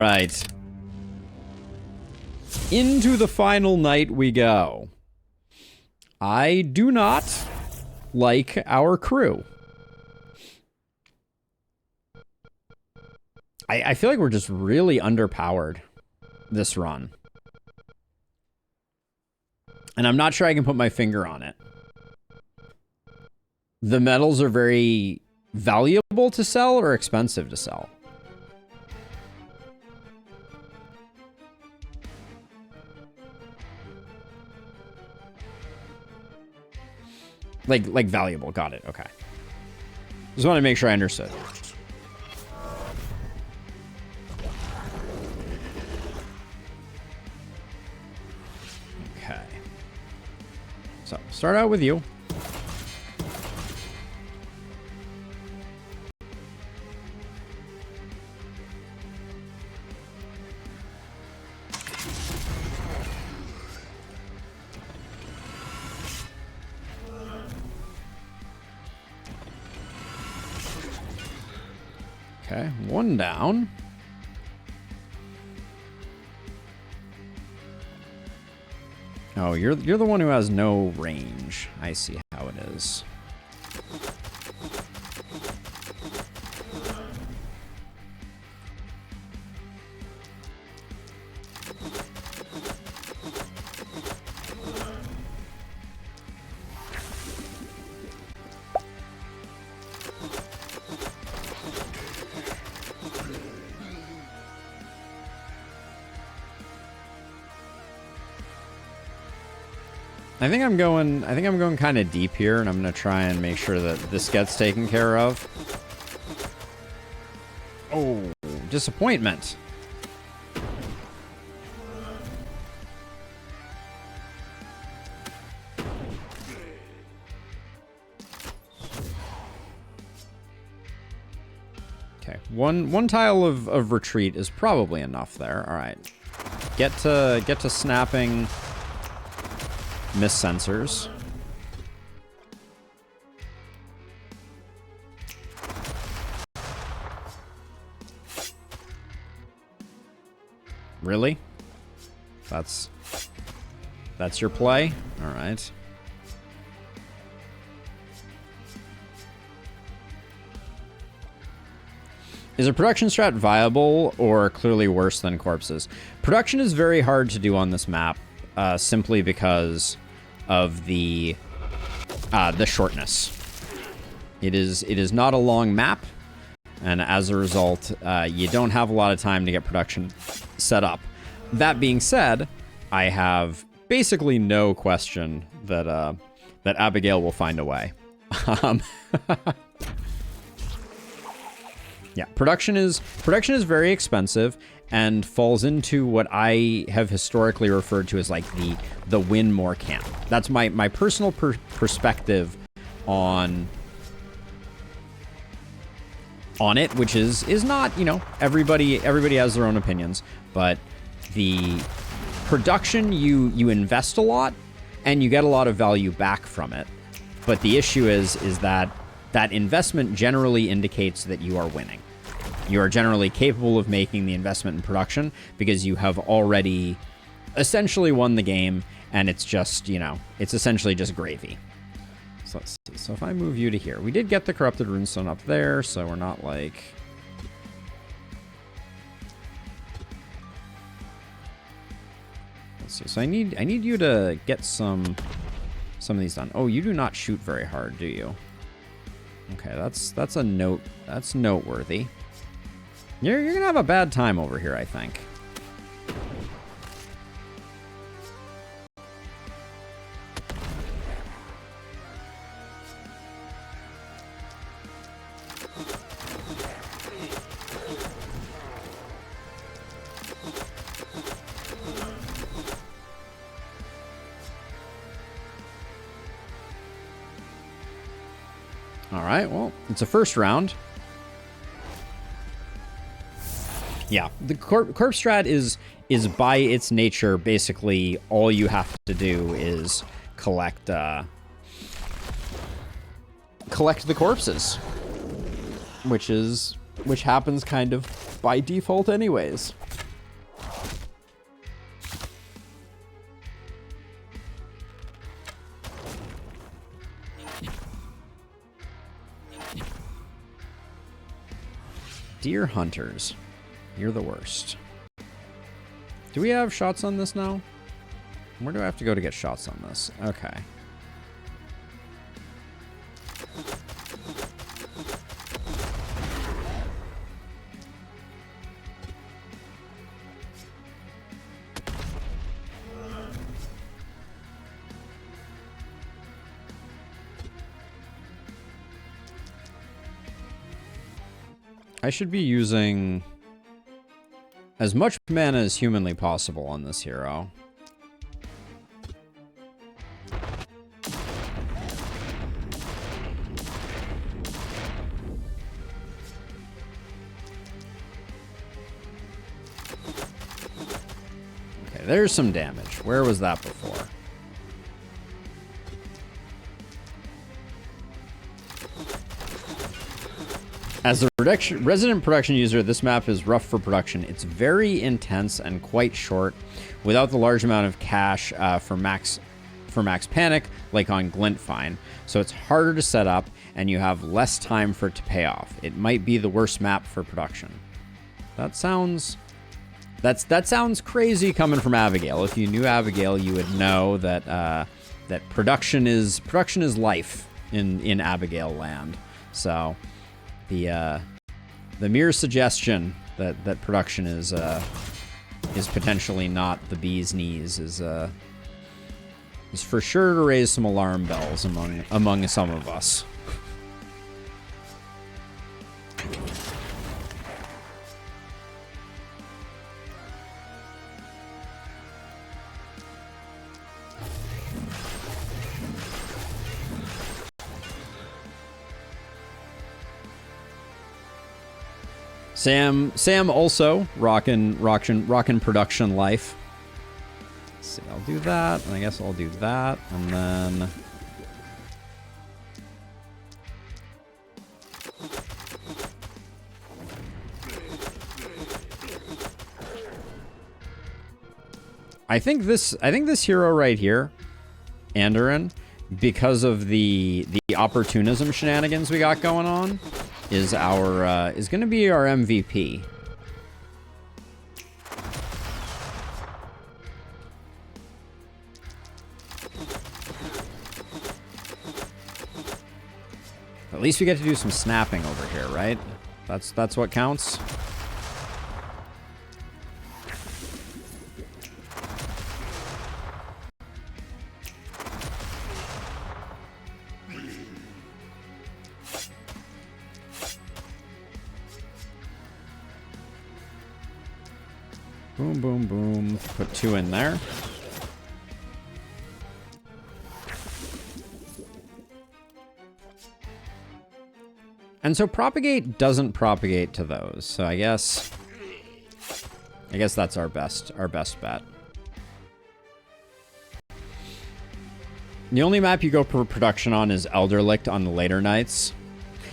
Right. Into the final night we go. I do not like our crew. I feel like we're just really underpowered this run. And I'm not sure I can put my finger on it. The metals are very valuable to sell or expensive to sell. Like valuable. Got it. Okay. Just want to make sure I understood. Okay. So, start out with you. Okay, one down. Oh, you're the one who has no range. I see how it is. I think I'm going kind of deep here, and I'm going to try and make sure that this gets taken care of. Oh, disappointment. Okay, one tile of retreat is probably enough there. All right, get to snapping. Miss sensors. Really? That's your play? All right. Is a production strat viable or clearly worse than corpses? Production is very hard to do on this map. Simply because of the shortness. It is not a long map, and as a result, you don't have a lot of time to get production set up. That being said, I have basically no question that that Abigail will find a way. Yeah, production is very expensive and falls into what I have historically referred to as like the win more camp. That's my personal perspective on it, which is not, you know, everybody has their own opinions, but the production you invest a lot and you get a lot of value back from it. But the issue is that investment generally indicates that you are winning. You are generally capable of making the investment in production because you have already essentially won the game, and it's just, you know, it's essentially just gravy. So let's see. So if I move you to here, we did get the corrupted runestone up there, so we're not like... Let's see. So I need you to get some of these done. Oh, you do not shoot very hard, do you? Okay, that's a note. That's noteworthy. You're gonna have a bad time over here, I think. All right, well, it's a first round. Yeah, the corpse strat is by its nature basically all you have to do is collect the corpses, which happens kind of by default anyways. Deer hunters. You're the worst. Do we have shots on this now? Where do I have to go to get shots on this? Okay. I should be using as much mana as humanly possible on this hero. Okay, there's some damage. Where was that before? As a resident production user, this map is rough for production. It's very intense and quite short, without the large amount of cash for max panic, like on Glintfine. So it's harder to set up, and you have less time for it to pay off. It might be the worst map for production. That sounds crazy coming from Abigail. If you knew Abigail, you would know that that production is life in Abigail land. So the mere suggestion that production is potentially not the bee's knees is for sure to raise some alarm bells among some of us. Sam also rockin' production life. Let's see, I'll do that, and I guess I'll do that, and then I think this hero right here, Andoran, because of the opportunism shenanigans we got going on, is going to be our MVP. At least we get to do some snapping over here, right? That's what counts. Boom, boom, boom. Put 2 in there. And so propagate doesn't propagate to those. So I guess that's our best bet. The only map you go per production on is Elderlicht on the later nights.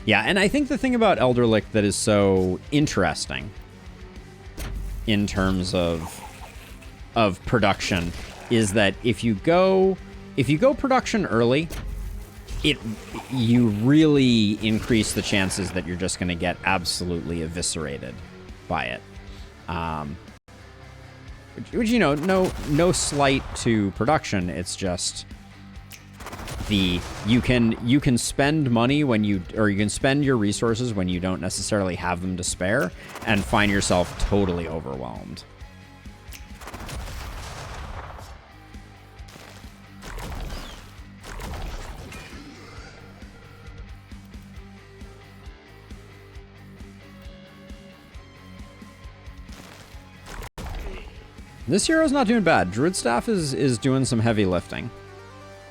Yeah, and I think the thing about Elderlicht that is so interesting in terms of production is that if you go production early, you really increase the chances that you're just going to get absolutely eviscerated by it. Which you know, no slight to production. It's just you can spend money you can spend your resources when you don't necessarily have them to spare, and find yourself totally overwhelmed. This hero's not doing bad. Druid Staff is doing some heavy lifting,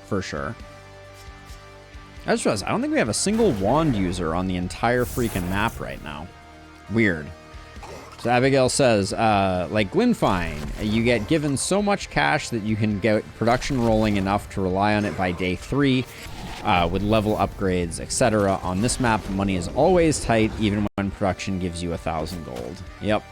for sure. I just realized I don't think we have a single wand user on the entire freaking map right now. Weird. So Abigail says, like Glintfine, you get given so much cash that you can get production rolling enough to rely on it by day 3 with level upgrades, etc. On this map, money is always tight, even when production gives you 1,000 gold. Yep.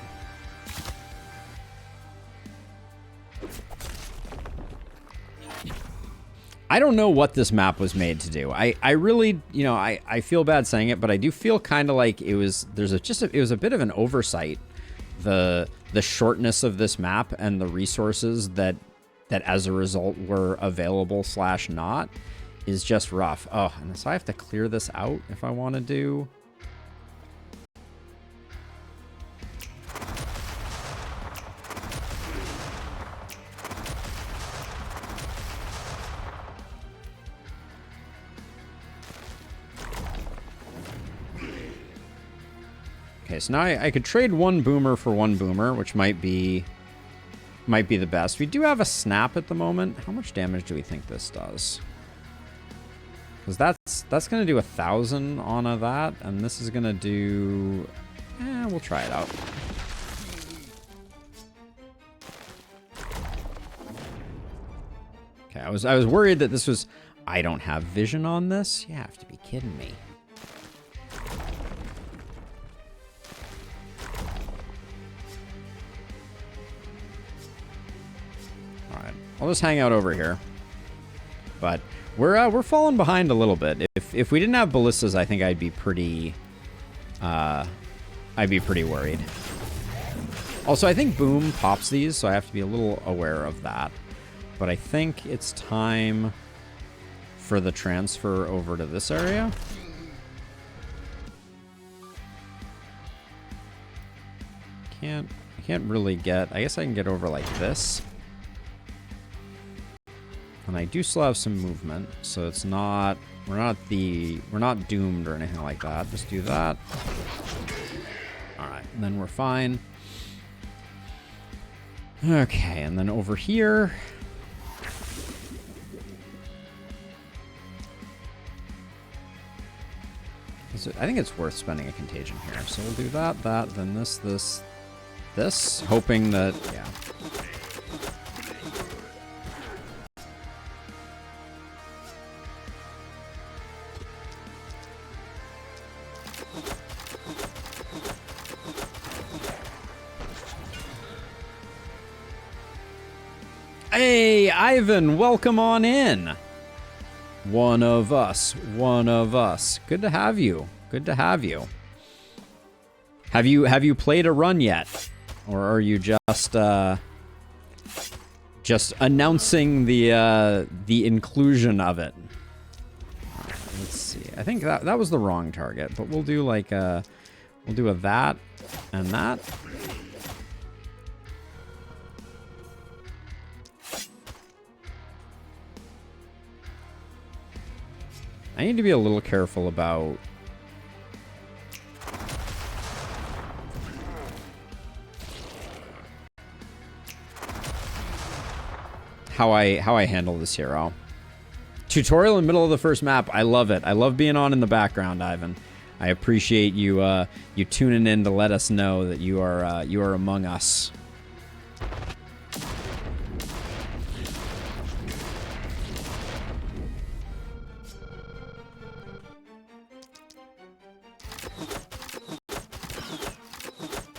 I don't know what this map was made to do. I really, you know, I feel bad saying it, but I do feel kind of like it was, it was a bit of an oversight. The shortness of this map and the resources that as a result were available / not is just rough. Oh, and so I have to clear this out if I want to do... Okay, so now I could trade one boomer for one boomer, which might be the best. We do have a snap at the moment. How much damage do we think this does? Because that's going to do 1,000 on that, and this is going to do... we'll try it out. Okay, I was worried that this was... I don't have vision on this? You have to be kidding me. I'll just hang out over here. But we're falling behind a little bit. If we didn't have ballistas, I think I'd be pretty worried. Also, I think Boom pops these, so I have to be a little aware of that. But I think it's time for the transfer over to this area. I can't really get... I guess I can get over like this. And I do still have some movement, so it's not... We're not doomed or anything like that. Just do that. Alright, and then we're fine. Okay, and then over here... I think it's worth spending a contagion here. So we'll do that, then this, hoping that... Yeah. Hey, Ivan, welcome on in. One of us. Good to have you. Good to have you. Have you played a run yet? Or are you just announcing the inclusion of it? Let's see. I think that was the wrong target, but we'll do like we'll do a that and that. I need to be a little careful about how I handle this hero. Tutorial in the middle of the first map. I love it. I love being on in the background, Ivan. I appreciate you you tuning in to let us know that you are among us.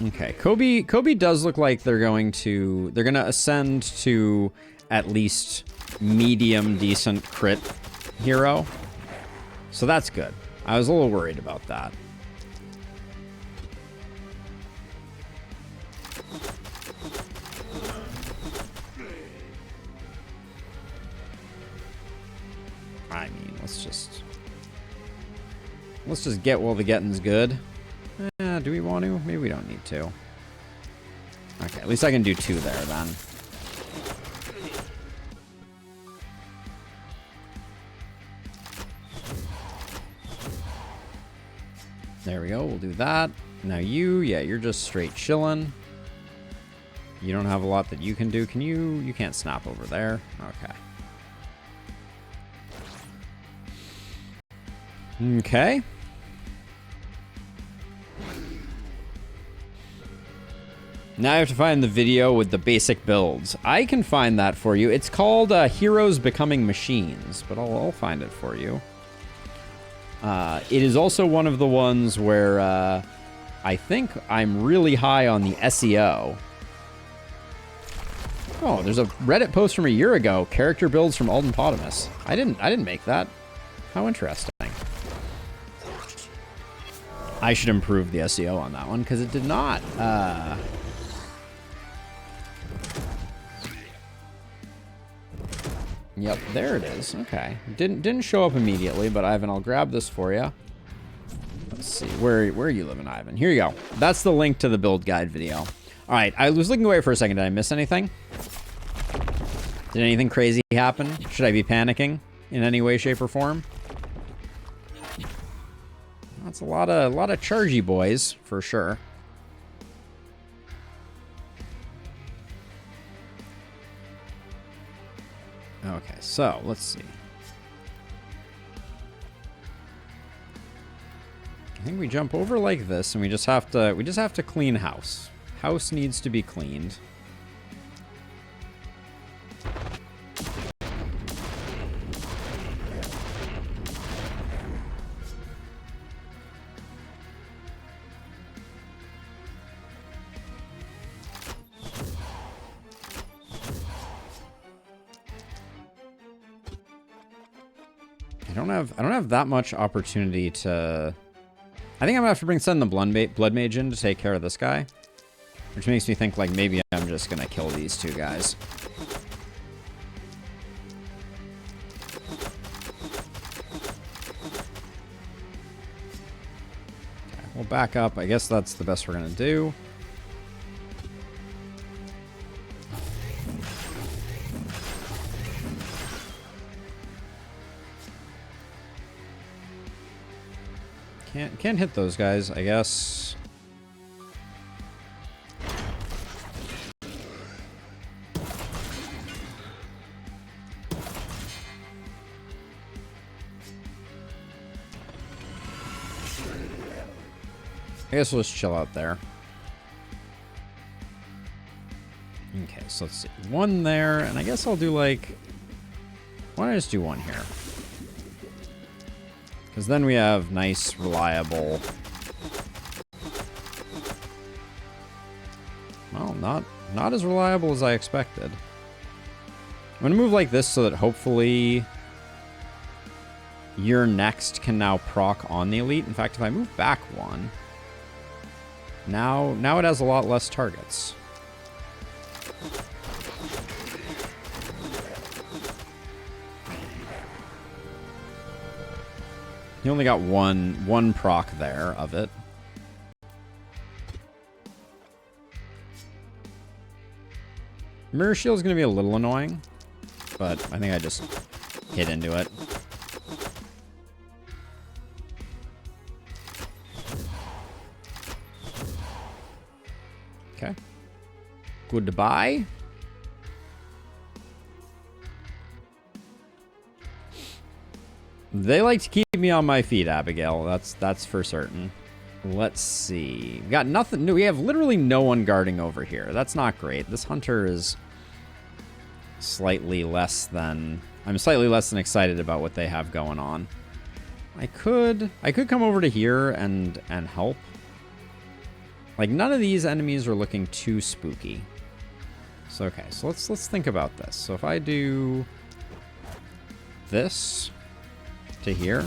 Okay, Kobe does look like they're gonna ascend to at least medium decent crit hero. So that's good. I was a little worried about that. I mean, let's just get while the getting's good. Do we want to? Maybe we don't need to. Okay, at least I can do 2 there then. There we go, we'll do that. Now yeah, you're just straight chilling. You don't have a lot that you can do. You can't snap over there. Okay. Okay. Now I have to find the video with the basic builds. I can find that for you. It's called Heroes Becoming Machines, but I'll find it for you. It is also one of the ones where I think I'm really high on the SEO. Oh, there's a Reddit post from a year ago. Character builds from Alden Potamus. I didn't make that. How interesting. I should improve the SEO on that one because it did not. Yep, there it is. Okay, didn't show up immediately, but Ivan, I'll grab this for you. Let's see, where are you living, Ivan? Here you go. That's the link to the build guide video. All right, I was looking away for a second. Did I miss anything? Did anything crazy happen? Should I be panicking in any way, shape, or form? That's a lot of chargy boys for sure. Okay, so let's see. I think we jump over like this, and we just have to clean house. House needs to be cleaned. I don't have that much opportunity to... I think I'm gonna have to send the Blood Mage in to take care of this guy. Which makes me think, like, maybe I'm just gonna kill these two guys. Okay, we'll back up. I guess that's the best we're gonna do. Can't hit those guys, I guess. I guess we'll just chill out there. Okay, so let's see. One there, and I guess I'll do like... Why don't I just do one here? Because then we have nice, reliable... Well, not as reliable as I expected. I'm going to move like this so that hopefully your next can now proc on the elite. In fact, if I move back one, now it has a lot less targets. You only got one proc there of it. Mirror Shield is going to be a little annoying, but I think I just hit into it. Okay. Goodbye. They like to keep me on my feet, Abigail. That's for certain. Let's see. We got nothing new. We have literally no one guarding over here. That's not great. This hunter is slightly less than... I'm slightly less than excited about what they have going on. I could come over to here and help. Like, none of these enemies are looking too spooky. So, okay. So, let's think about this. So, if I do this to here.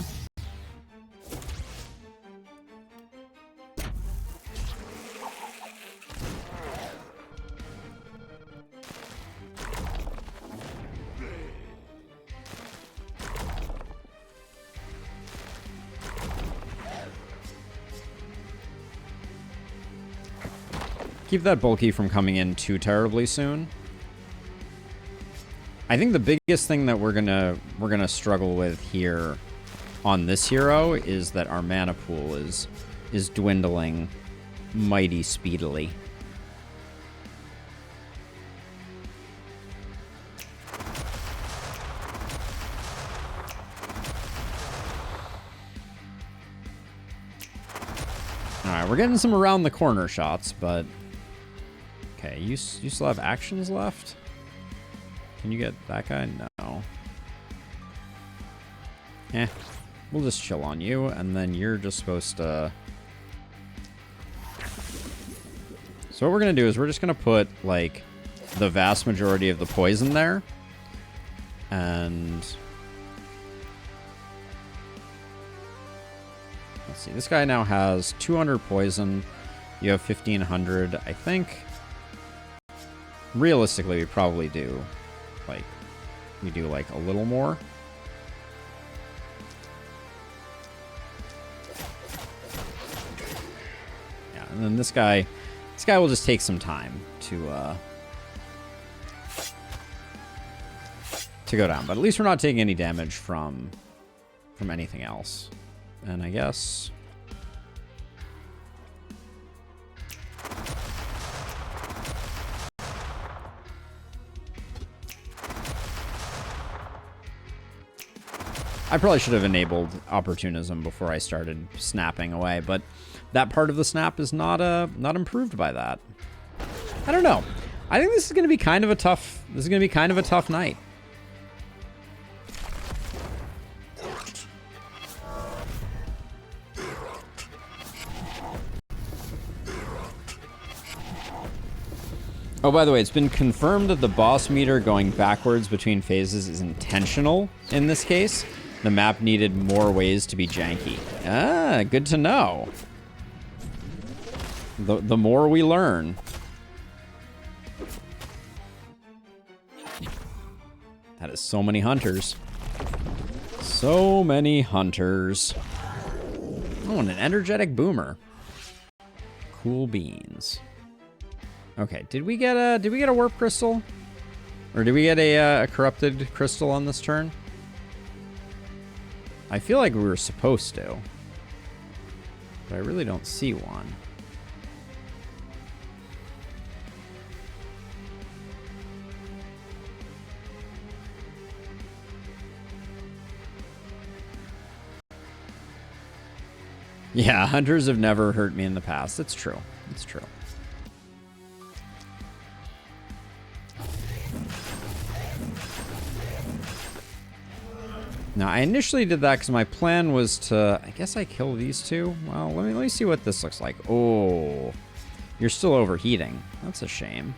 Keep that bulky from coming in too terribly soon. I think the biggest thing that we're gonna struggle with here on this hero is that our mana pool is dwindling mighty speedily. Alright, we're getting some around the corner shots, but... Okay, you still have actions left? Can you get that guy? No. We'll just chill on you, and then you're just supposed to... So what we're going to do is we're just going to put, like, the vast majority of the poison there. And let's see, this guy now has 200 poison. You have 1500. I think realistically we probably do like a little more. Yeah, and then this guy will just take some time to go down, but at least we're not taking any damage from anything else. And I guess I probably should have enabled opportunism before I started snapping away, but that part of the snap is not improved by that. I don't know. I think this is going to be kind of a tough night. Oh, by the way, it's been confirmed that the boss meter going backwards between phases is intentional in this case. The map needed more ways to be janky. Ah, good to know. The more we learn. That is so many hunters. So many hunters. Oh, and an energetic boomer. Cool beans. Okay, did we get a warp crystal? Or did we get a corrupted crystal on this turn? I feel like we were supposed to, but I really don't see one. Yeah, hunters have never hurt me in the past. It's true. It's true. Now, I initially did that because my plan was to, I guess I kill these two. Well, let me see what this looks like. Oh, you're still overheating. That's a shame.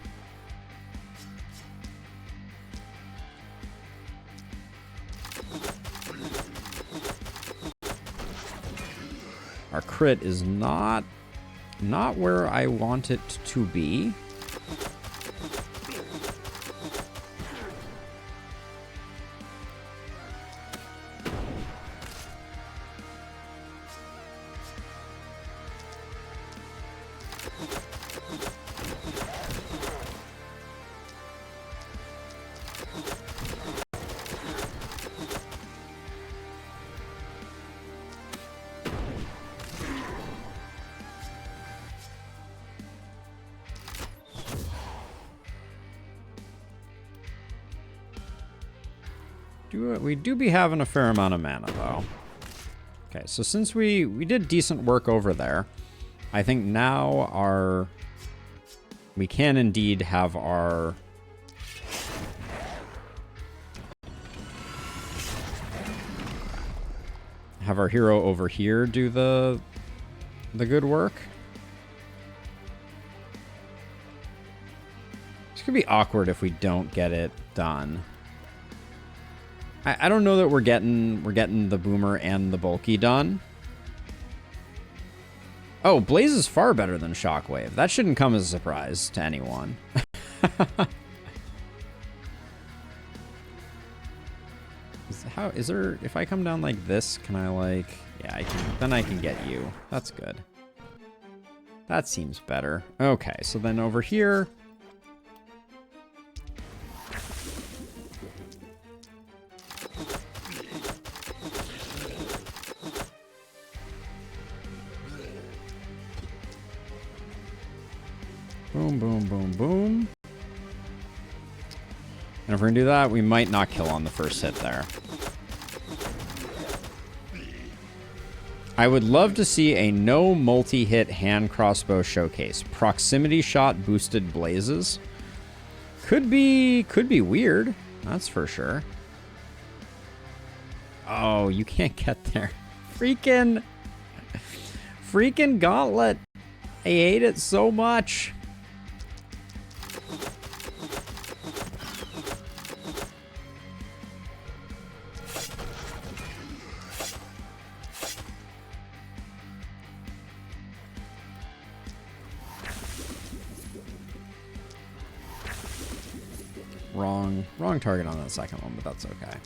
Our crit is not where I want it to be. We do be having a fair amount of mana, though. Okay, so since we did decent work over there, I think now we can indeed have our hero over here do the good work. It's gonna be awkward if we don't get it done. I don't know that we're getting the boomer and the bulky done. Oh, Blaze is far better than Shockwave. That shouldn't come as a surprise to anyone. If I come down like this, can I like, yeah, then I can get you. That's good. That seems better. Okay, so then over here, boom, boom, boom, boom. And if we're gonna do that, we might not kill on the first hit there. I would love to see a no multi-hit hand crossbow showcase. Proximity shot boosted blazes. Could be weird. That's for sure. Oh, you can't get there. Freaking gauntlet. I hate it so much. wrong target on that second one, but that's okay.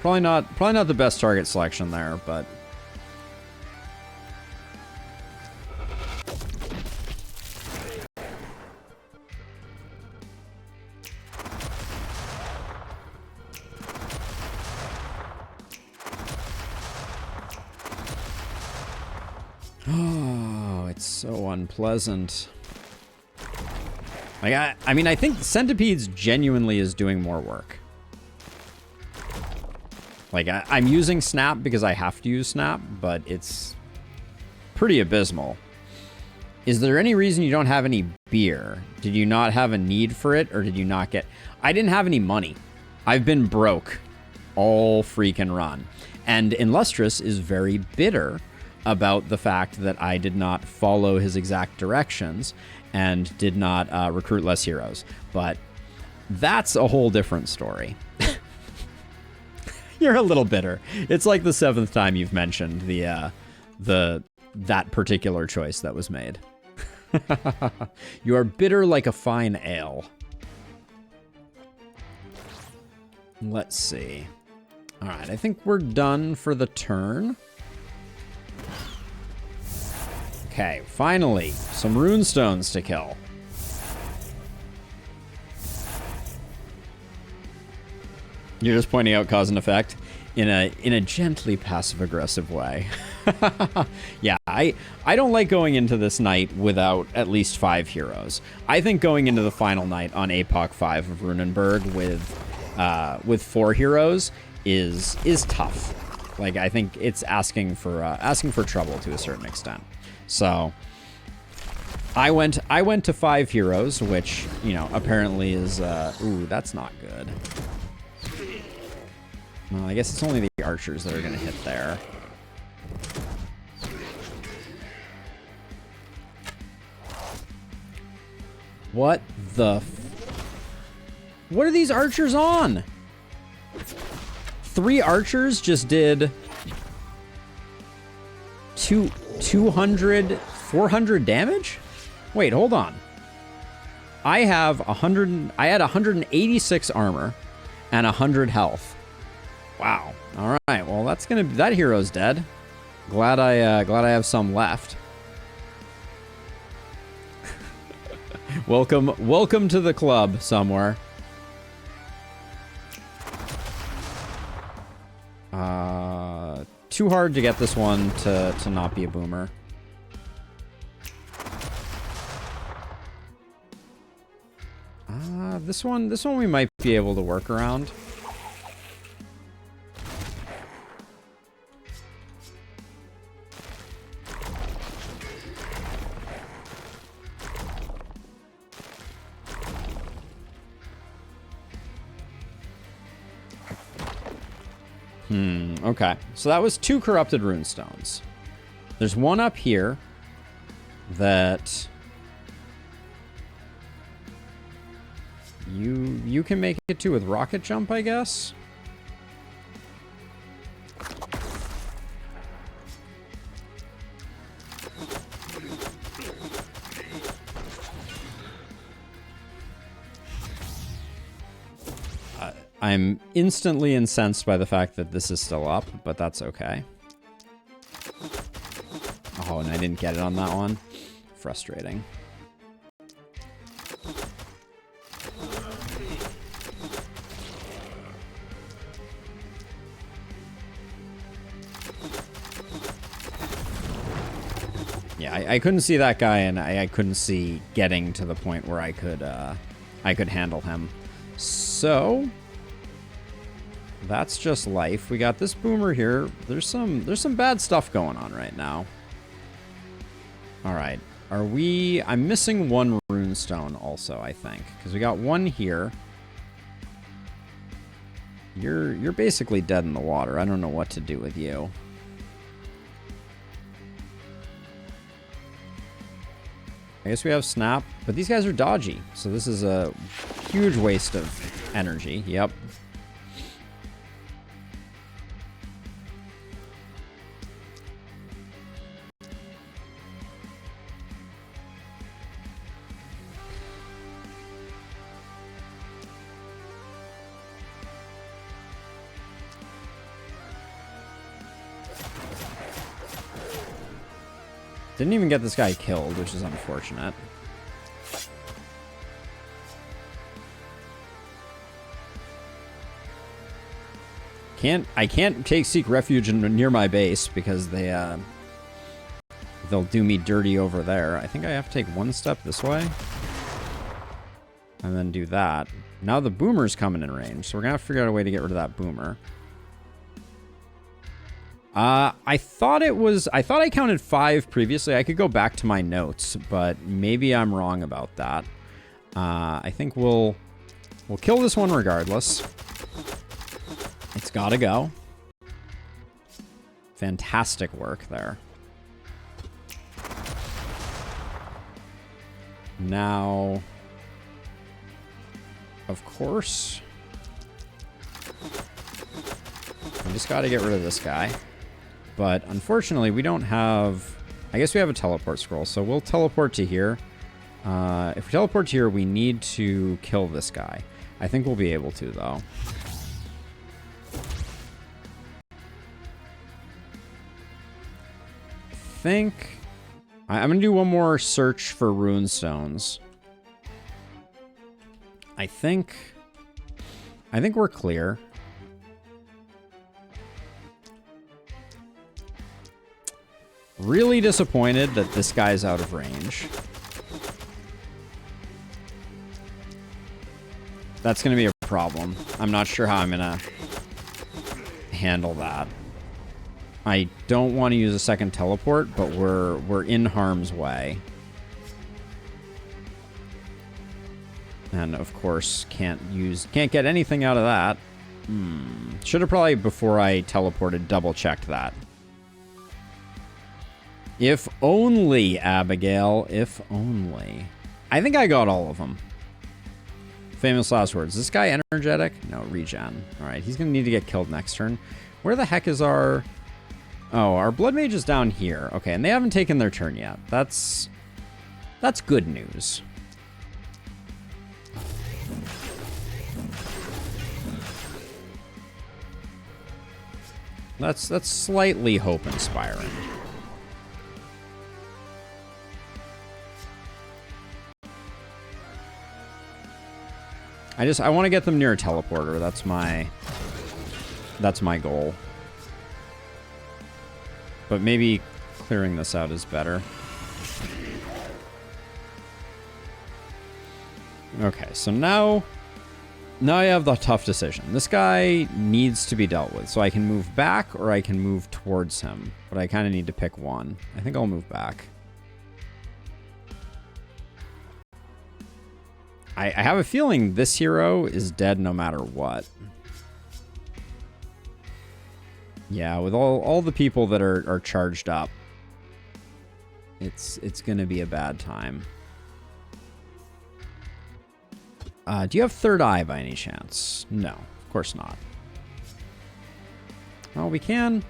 Probably not the best target selection there, but oh, it's so unpleasant. Like I mean, I think Centipedes genuinely is doing more work. Like, I'm using Snap because I have to use Snap, but it's pretty abysmal. Is there any reason you don't have any beer? Did you not have a need for it, or did you not get... I didn't have any money. I've been broke all freaking run. And Illustrious is very bitter about the fact that I did not follow his exact directions and did not recruit less heroes. But that's a whole different story. You're a little bitter. It's like the 7th time you've mentioned that particular choice that was made. You are bitter like a fine ale. Let's see. All right, I think we're done for the turn. Okay, finally, some runestones to kill. You're just pointing out cause and effect in a gently passive-aggressive way. Yeah, I don't like going into this night without at least 5 heroes. I think going into the final night on APOC 5 of Runenberg with 4 heroes is tough. Like, I think it's asking for trouble to a certain extent. So I went to 5 heroes, which, you know, apparently is ooh, that's not good. Well, I guess it's only the archers that are going to hit there. What the... What are these archers on? 3 archers just did 200, 400 damage? Wait, hold on. I had 186 armor and 100 health. Wow. All right. Well, that hero's dead. Glad I have some left. Welcome to the club somewhere. Too hard to get this one to not be a boomer. This one we might be able to work around. Okay. So that was 2 corrupted runestones. There's one up here that you can make it to with rocket jump, I guess. I'm instantly incensed by the fact that this is still up, but that's okay. Oh, and I didn't get it on that one. Frustrating. Yeah, I couldn't see that guy, and I couldn't see getting to the point where I could handle him. So that's just life. We got this boomer here. There's some bad stuff going on right now. All right. I'm missing 1 runestone also, I think, because we got 1 here. You're basically dead in the water. I don't know what to do with you. I guess we have snap, but these guys are dodgy, so this is a huge waste of energy. Yep. Didn't even get this guy killed, which is unfortunate. I can't seek refuge near my base because they'll do me dirty over there. I think I have to take one step this way. And then do that. Now the boomer's coming in range, so we're gonna have to figure out a way to get rid of that boomer. I thought I counted 5 previously. I could go back to my notes, but maybe I'm wrong about that. I think we'll kill this one regardless. It's gotta go. Fantastic work there. Now, of course, I just gotta get rid of this guy. But unfortunately, we don't have... I guess we have a teleport scroll, so we'll teleport to here. If we teleport to here, we need to kill this guy. I think we'll be able to, though. I'm going to do one more search for rune stones. I think we're clear. Really disappointed that this guy's out of range. That's going to be a problem. I'm not sure how I'm going to handle that. I don't want to use a second teleport, but we're in harm's way. And of course, can't get anything out of that. Should have probably, before I teleported, double-checked that. If only, Abigail. If only. I think I got all of them. Famous last words. This guy energetic? No, regen. Alright, he's going to need to get killed next turn. Where the heck is our... Oh, our blood mage is down here. Okay, and they haven't taken their turn yet. That's good news. That's slightly hope-inspiring. I want to get them near a teleporter. That's my goal. But maybe clearing this out is better. Okay, so now I have the tough decision. This guy needs to be dealt with, so I can move back or I can move towards him. But I kind of need to pick one. I think I'll move back. I have a feeling this hero is dead no matter what. Yeah, with all the people that are charged up, it's gonna be a bad time. Do you have third eye by any chance? No, of course not. Well, we can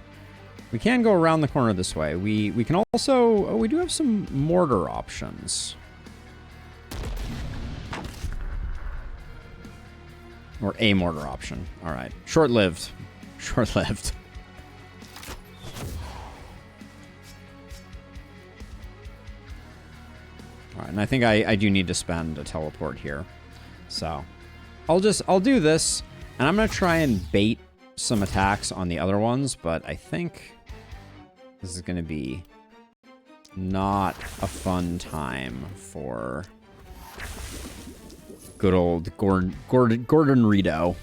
go around the corner this way. We can also... Oh, we do have some mortar options. Or a mortar option. All right. Short-lived. Short-lived. All right, and I think I do need to spend a teleport here. So I'll do this, and I'm going to try and bait some attacks on the other ones, but I think this is going to be not a fun time for good old Gordon Rito.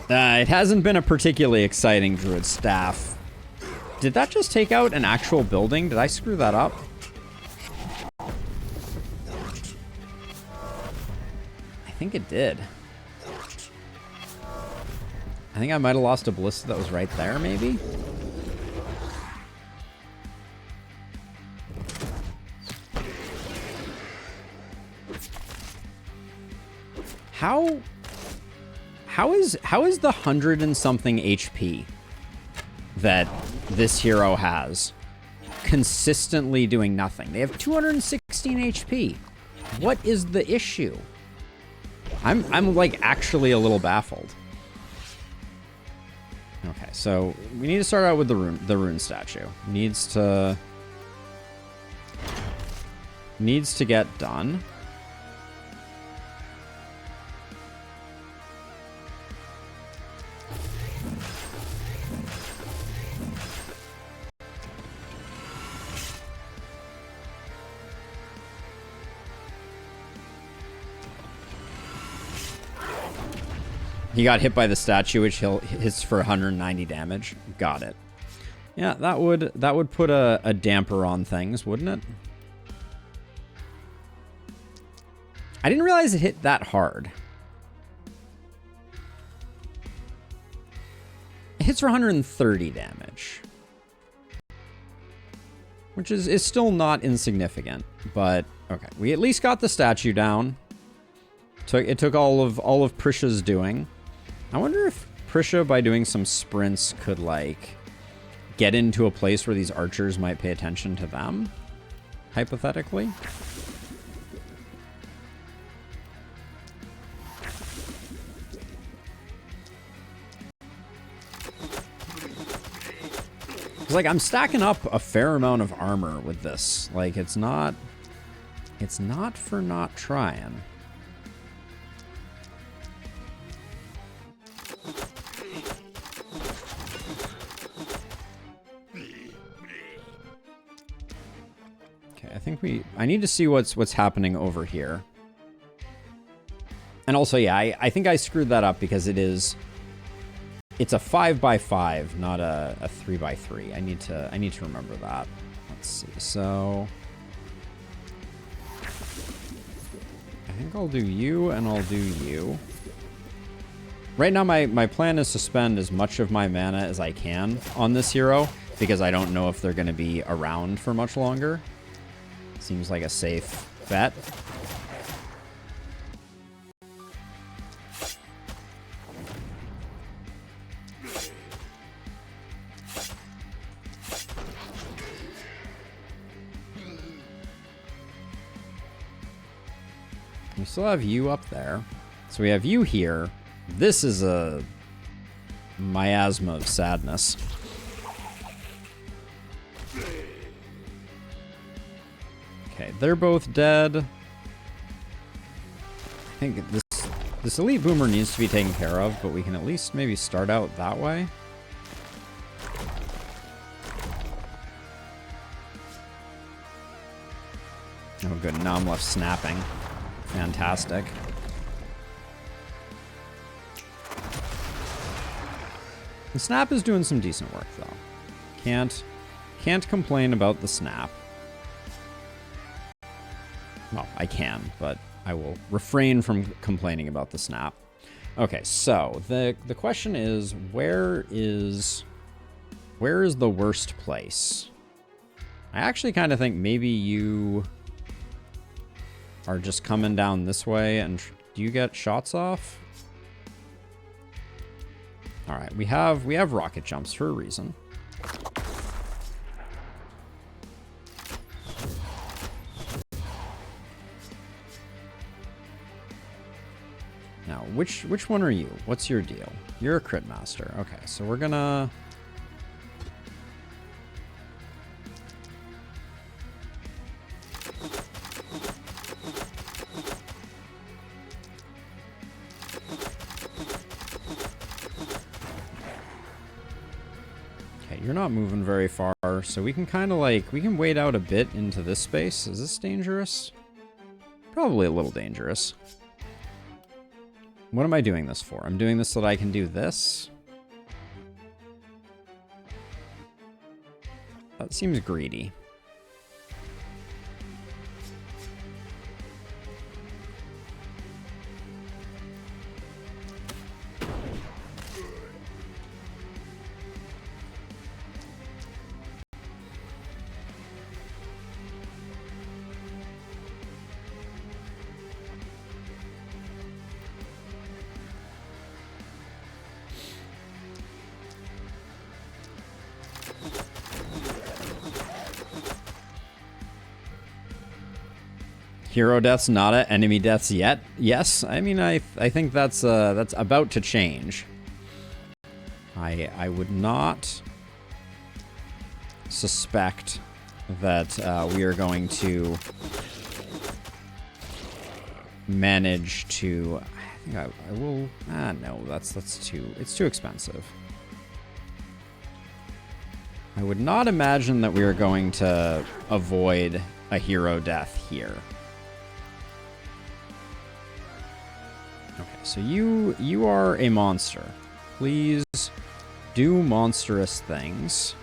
It hasn't been a particularly exciting Druid staff. Did that just take out an actual building? Did I screw that up? I think it did. I think I might have lost a ballista that was right there, maybe? How is the 100 and something HP that this hero has consistently doing nothing? They have 216 HP. What is the issue? I'm like actually a little baffled. Okay, so we need to start out with the rune statue. Needs to get done. He got hit by the statue, which hits for 190 damage. Got it. Yeah, that would put a damper on things, wouldn't it? I didn't realize it hit that hard. It hits for 130 damage. Which is still not insignificant, but okay. We at least got the statue down. It took all of Prisha's doing. I wonder if Prisha, by doing some sprints, could, like, get into a place where these archers might pay attention to them, hypothetically. Because, like, I'm stacking up a fair amount of armor with this. Like, it's not for not trying. I need to see what's happening over here. And also, yeah, I think I screwed that up because it's a 5x5, not a 3x3. I need to remember that. Let's see. So I think I'll do you and I'll do you. Right now my plan is to spend as much of my mana as I can on this hero because I don't know if they're going to be around for much longer. Seems like a safe bet. We still have you up there. So we have you here. This is a miasma of sadness. Okay, they're both dead. I think this elite boomer needs to be taken care of, but we can at least maybe start out that way. Oh good, now I'm left snapping. Fantastic. The snap is doing some decent work though. Can't complain about the snap. Well, I can, but I will refrain from complaining about the snap. Okay, so the question is, where is the worst place? I actually kind of think maybe you are just coming down this way, and do you get shots off? All right, we have rocket jumps for a reason. Now, which one are you? What's your deal? You're a crit master. Okay, so we're gonna... Okay, you're not moving very far, so we can kind of like, we can wait out a bit into this space. Is this dangerous? Probably a little dangerous. What am I doing this for? I'm doing this so that I can do this? That seems greedy. Hero deaths not at enemy deaths yet. Yes, I mean I think that's about to change. I would not suspect that we are going to manage to. I think I will. No, it's too expensive. I would not imagine that we are going to avoid a hero death here. Okay, so you are a monster. Please do monstrous things.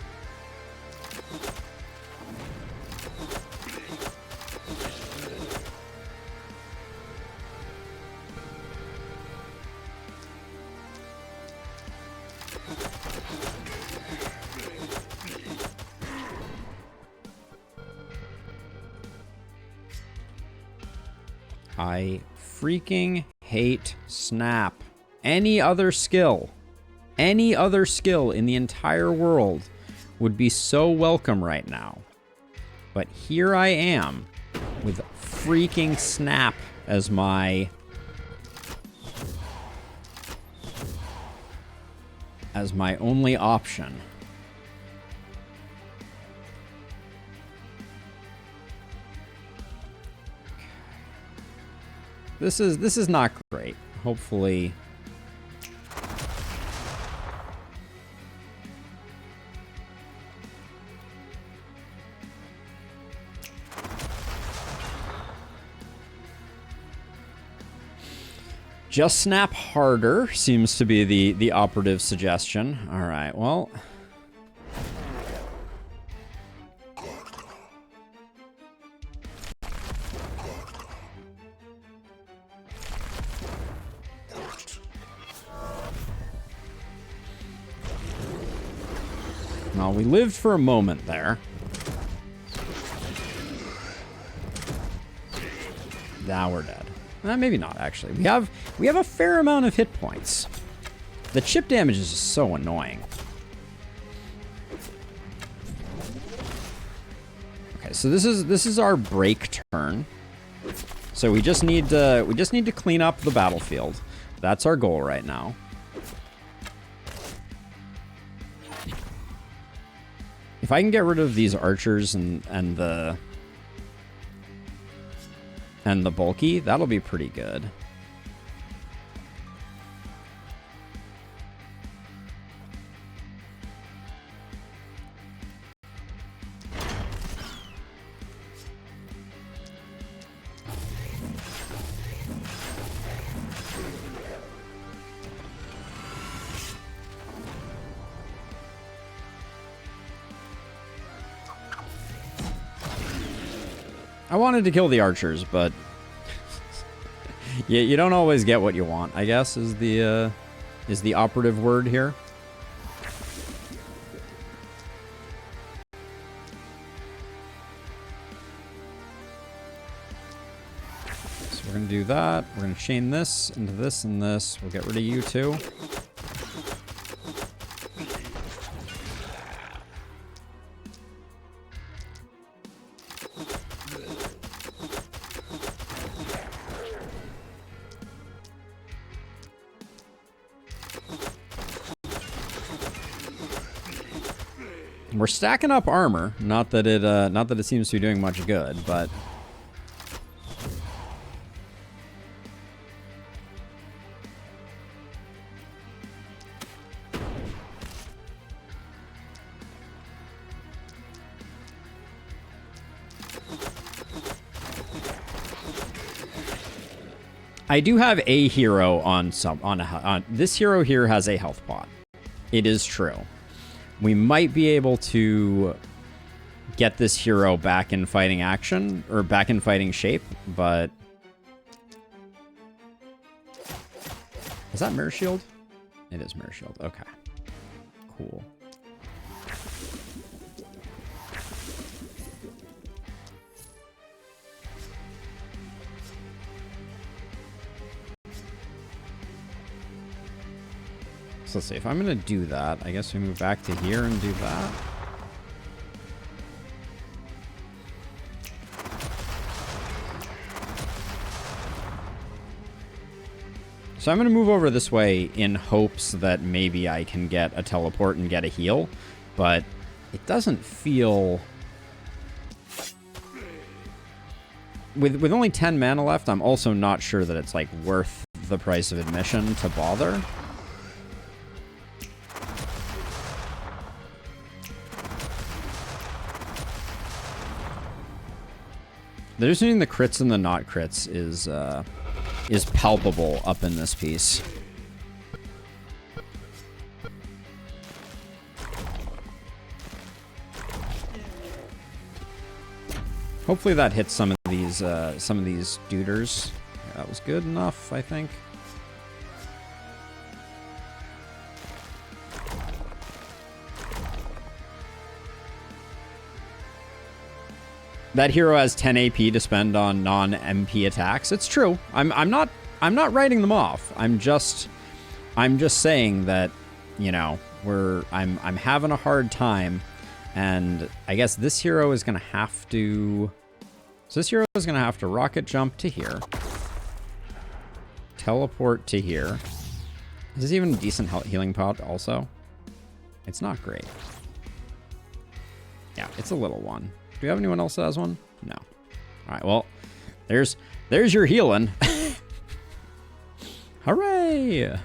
I freaking hate Snap. Any other skill in the entire world would be so welcome right now. But here I am with freaking Snap as my only option. This is not great. Hopefully. Just snap harder seems to be the operative suggestion. All right, well. Well, we lived for a moment there. Now we're dead. Maybe not, actually. We have a fair amount of hit points. The chip damage is just so annoying. Okay, so this is our break turn. So we just need to clean up the battlefield. That's our goal right now. If I can get rid of these archers and the bulky, that'll be pretty good. I wanted to kill the archers, but you don't always get what you want, I guess, is the operative word here. So we're going to do that. We're going to chain this into this and this. We'll get rid of you too. We're stacking up armor. Not that it seems to be doing much good, but I do have a hero on this hero here has a health pot. It is true. We might be able to get this hero back in fighting action, or back in fighting shape, but... Is that Mirror Shield? It is Mirror Shield. Okay. Cool. So let's see, if I'm going to do that, I guess we move back to here and do that. So I'm going to move over this way in hopes that maybe I can get a teleport and get a heal. But it doesn't feel... With only 10 mana left, I'm also not sure that it's, like, worth the price of admission to bother. The difference between the crits and the not crits is palpable up in this piece. Hopefully that hits some of these duders. Yeah, that was good enough, I think. That hero has 10 AP to spend on non-MP attacks. It's true. I'm not writing them off. I'm just saying that, you know, I'm having a hard time, and I guess this hero is gonna have to. So this hero is gonna have to rocket jump to here, teleport to here. Is this even a decent healing pod? Also, it's not great. Yeah, it's a little one. Do you have anyone else that has one? No. All right, well, there's your healing. Hooray!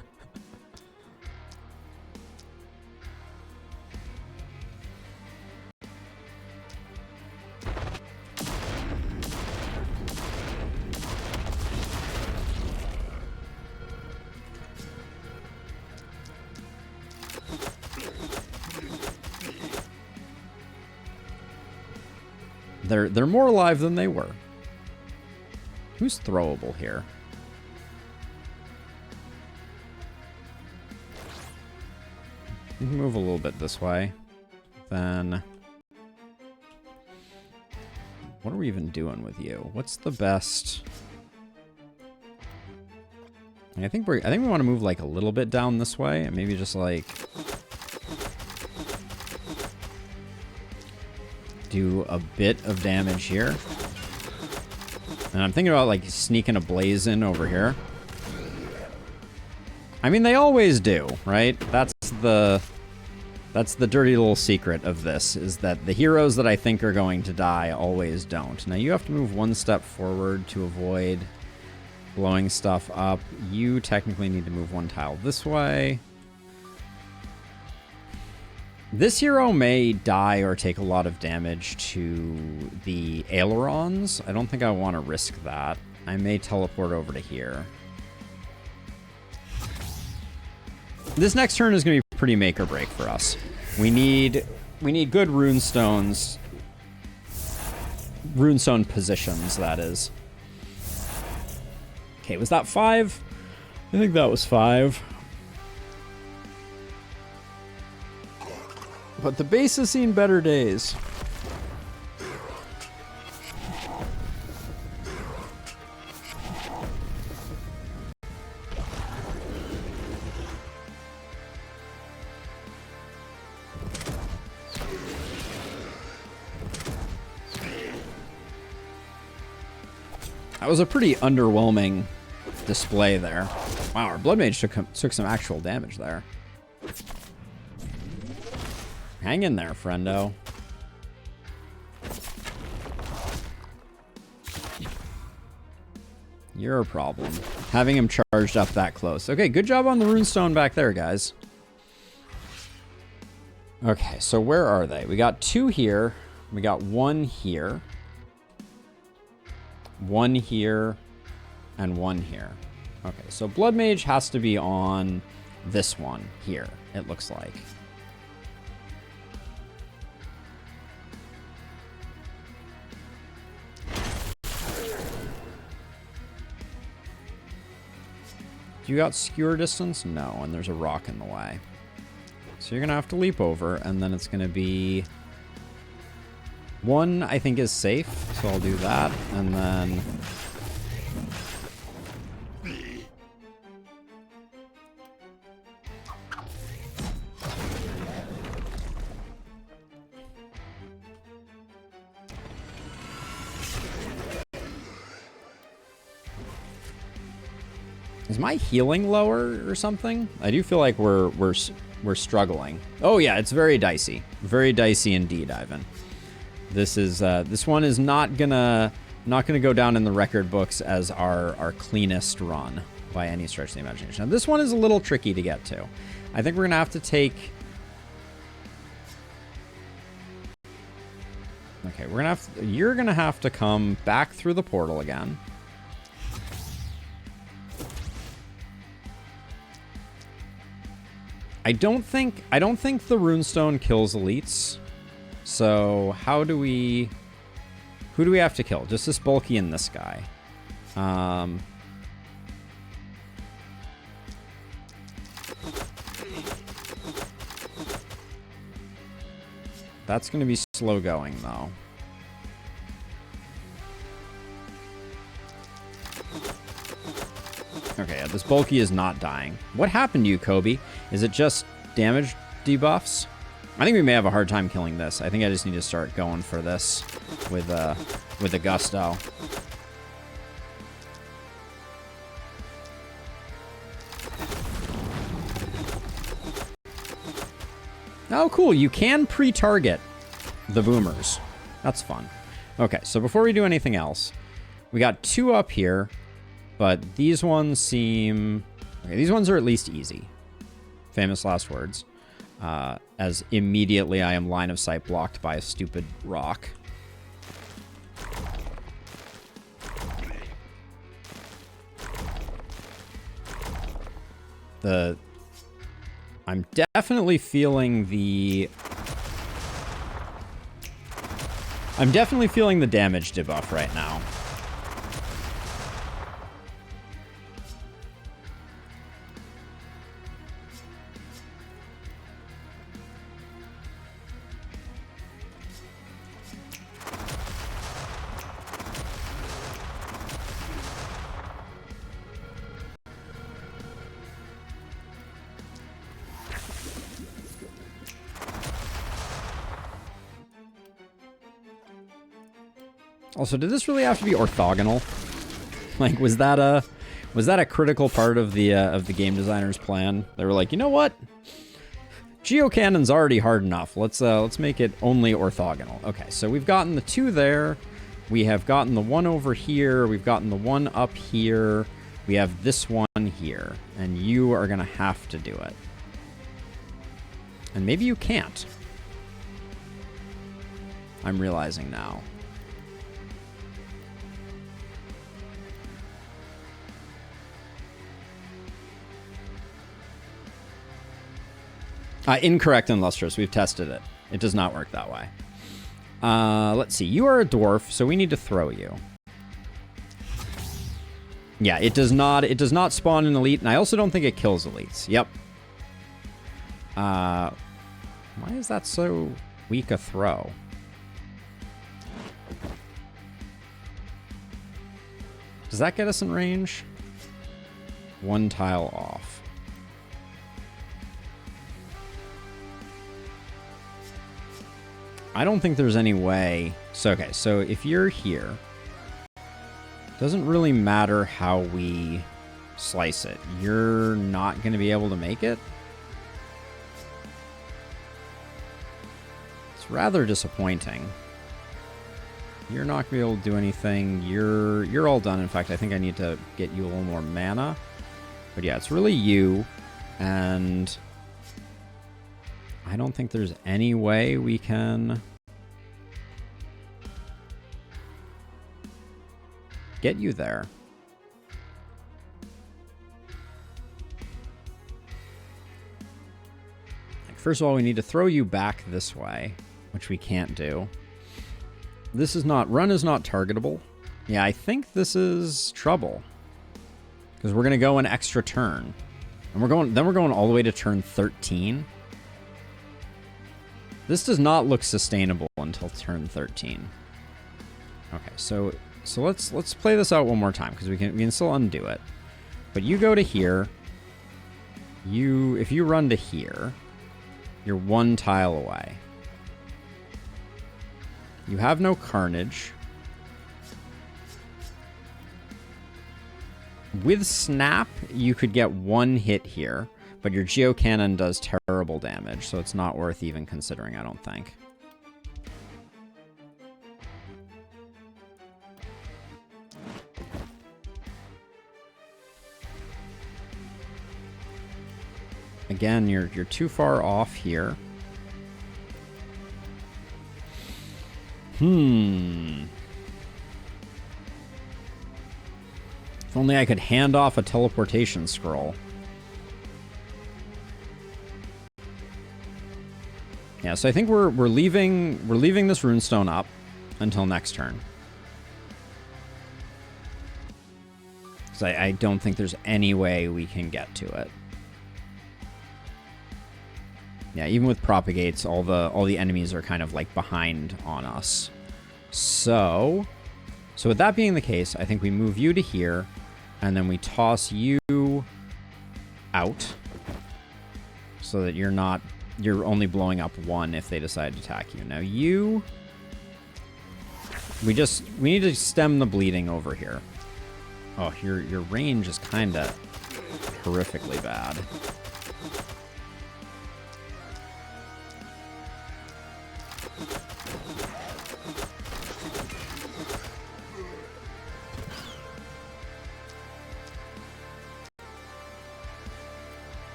They're more alive than they were. Who's throwable here? You can move a little bit this way. Then what are we even doing with you? What's the best? I think we want to move like a little bit down this way and maybe just like do a bit of damage here. And I'm thinking about like sneaking a blaze in over here. I mean, they always do, right? That's the dirty little secret of this, is that the heroes that I think are going to die always don't. Now you have to move one step forward to avoid blowing stuff up. You technically need to move one tile this way. This hero may die or take a lot of damage to the ailerons. I don't think I want to risk that. I may teleport over to here. This next turn is going to be pretty make or break for us. We need good runestones. Runestone positions, that is. Okay, was that 5? I think that was 5. But the base has seen better days. That was a pretty underwhelming display there. Wow, our Blood Mage took some actual damage there. Hang in there, friendo. You're a problem. Having him charged up that close. Okay, good job on the runestone back there, guys. Okay, so where are they? We got 2 here. We got 1 here. 1 here. And 1 here. Okay, so Blood Mage has to be on this one here, it looks like. You got skewer distance? No, and there's a rock in the way. So you're gonna have to leap over, and then it's gonna be 1, I think, is safe, so I'll do that, and then Is my healing lower or something? I do feel like we're struggling. Oh yeah, it's very dicey. Very dicey indeed, Ivan. This one is not gonna go down in the record books as our cleanest run by any stretch of the imagination. Now, this one is a little tricky to get to. I think we're gonna have to take. Okay, you're gonna have to come back through the portal again. I don't think the runestone kills elites. So who do we have to kill? Just this bulky and this guy. That's going to be slow going, though. Okay, yeah, this bulky is not dying. What happened to you, Kobe? Is it just damage debuffs? I think we may have a hard time killing this. I think I just need to start going for this with a gusto. Oh, cool. You can pre-target the boomers. That's fun. Okay, so before we do anything else, we got 2 up here, but these ones seem... Okay, these ones are at least easy. Famous last words. As immediately I am line of sight blocked by a stupid rock. I'm definitely feeling the damage debuff right now. Also, did this really have to be orthogonal? Like, was that a critical part of the game designer's plan? They were like, you know what? Geocannon's already hard enough. Let's make it only orthogonal. Okay, so we've gotten the 2 there. We have gotten the 1 over here. We've gotten the 1 up here. We have this one here, and you are gonna have to do it. And maybe you can't. I'm realizing now. Incorrect and lustrous. We've tested it. It does not work that way. Let's see. You are a dwarf, so we need to throw you. Yeah, it does not spawn an elite, and I also don't think it kills elites. Yep. Why is that so weak a throw? Does that get us in range? 1 tile off. I don't think there's any way. So, okay, so if you're here, doesn't really matter how we slice it. You're not going to be able to make it. It's rather disappointing. You're not going to be able to do anything. You're all done. In fact, I think I need to get you a little more mana. But yeah, it's really you, and I don't think there's any way we can get you there. First of all, we need to throw you back this way, which we can't do. This is not... Run is not targetable. Yeah, I think this is trouble. Because we're going to go an extra turn. And we're going all the way to turn 13. This does not look sustainable until turn 13. Okay, so let's play this out one more time, because we can still undo it. But you go to here. If you run to here, you're 1 tile away. You have no carnage. With Snap, you could get one hit here, but your Geocannon does terrible damage, so it's not worth even considering, I don't think. Again, you're too far off here. If only I could hand off a teleportation scroll. Yeah, so I think we're leaving this runestone up until next turn. Because I don't think there's any way we can get to it. Yeah, even with propagates, all the enemies are kind of like behind on us. So with that being the case, I think we move you to here, and then we toss you out so that you're only blowing up one if they decide to attack you. Now we need to stem the bleeding over here. Oh, your range is kind of horrifically bad.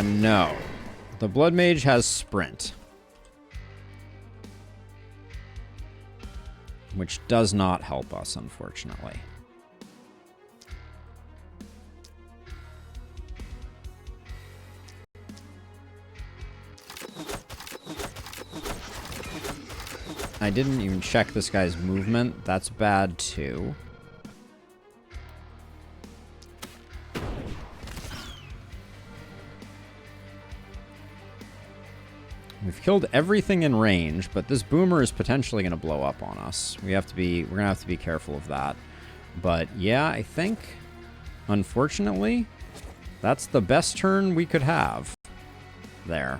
No. The Blood Mage has Sprint, which does not help us, unfortunately. I didn't even check this guy's movement. That's bad, too. We've killed everything in range, but this boomer is potentially going to blow up on us. We're going to have to be careful of that. But yeah, I think, unfortunately, that's the best turn we could have there.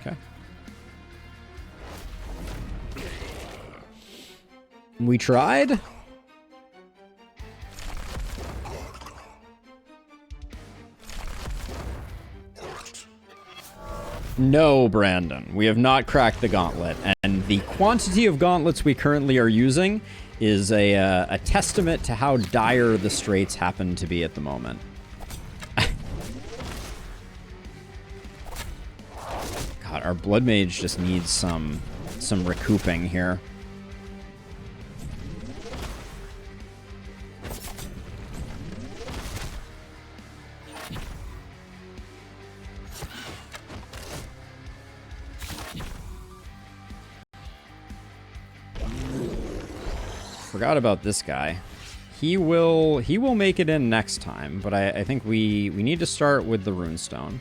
Okay. We tried. No, Brandon, we have not cracked the gauntlet, and the quantity of gauntlets we currently are using is a testament to how dire the straits happen to be at the moment. God, our Blood Mage just needs some recouping here. Forgot about this guy. He will make it in next time, but I think we need to start with the runestone.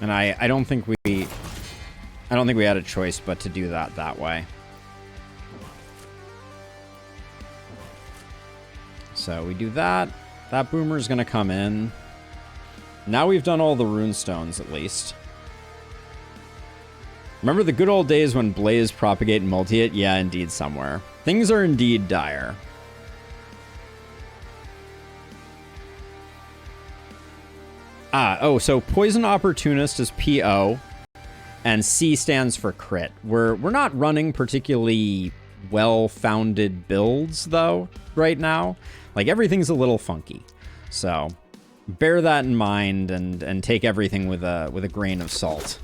And I don't think we had a choice but to do that way. So we do that. That boomer's gonna come in. Now we've done all the runestones, at least. Remember the good old days when Blaze, Propagate, and Multi-Hit? Yeah, indeed, somewhere. Things are indeed dire. So Poison Opportunist is PO, and C stands for crit. We're not running particularly well-founded builds, though, right now. Like, everything's a little funky. So, bear that in mind and take everything with a grain of salt.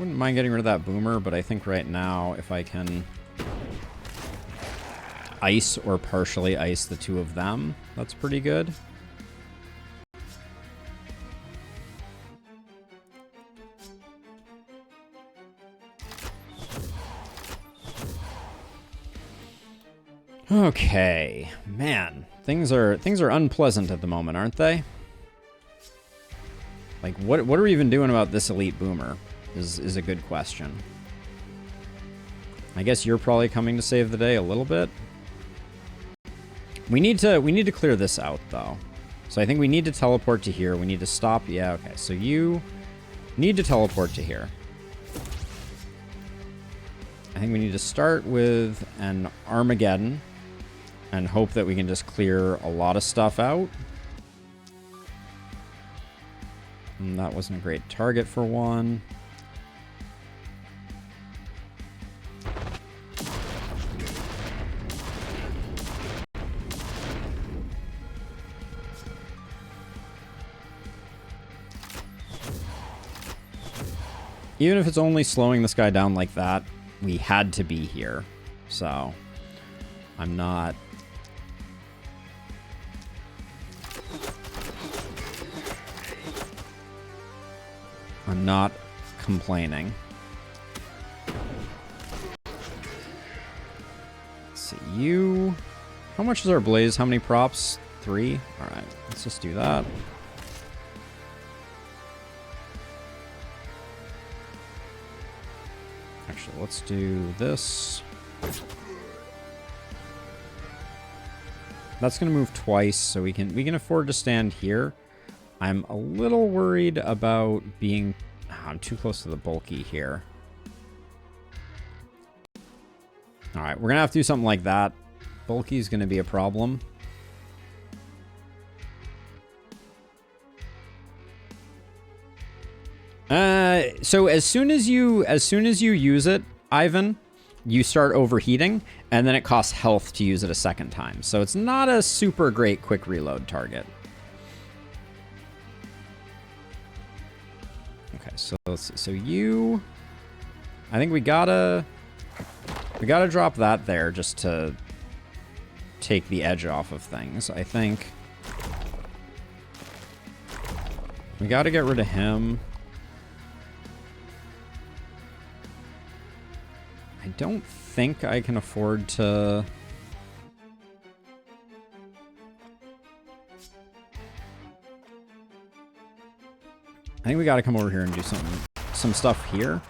Wouldn't mind getting rid of that boomer, but I think right now, if I can ice or partially ice the two of them, that's pretty good. Okay, man, things are unpleasant at the moment, aren't they? Like, what are we even doing about this elite boomer? Is a good question. I guess you're probably coming to save the day a little bit. We need to clear this out though. So I think we need to teleport to here. We need to stop. Yeah, okay. So you need to teleport to here. I think we need to start with an Armageddon and hope that we can just clear a lot of stuff out. And that wasn't a great target for one. Even if it's only slowing this guy down like that, we had to be here. So, I'm not... complaining. Let's see, you... How much is our blaze? How many props? 3? Alright, let's just do that. Actually, let's do this. That's going to move twice, so we can afford to stand here. I'm a little worried about being... I'm too close to the bulky here. Alright, we're going to have to do something like that. Bulky is going to be a problem. So as soon as you use it, Ivan, you start overheating, and then it costs health to use it a second time. So it's not a super great quick reload target. Okay, so let's see. So you... I think we gotta drop that there just to take the edge off of things. I think we gotta get rid of him. I don't think I can afford to... I think we got to come over here and do some stuff here.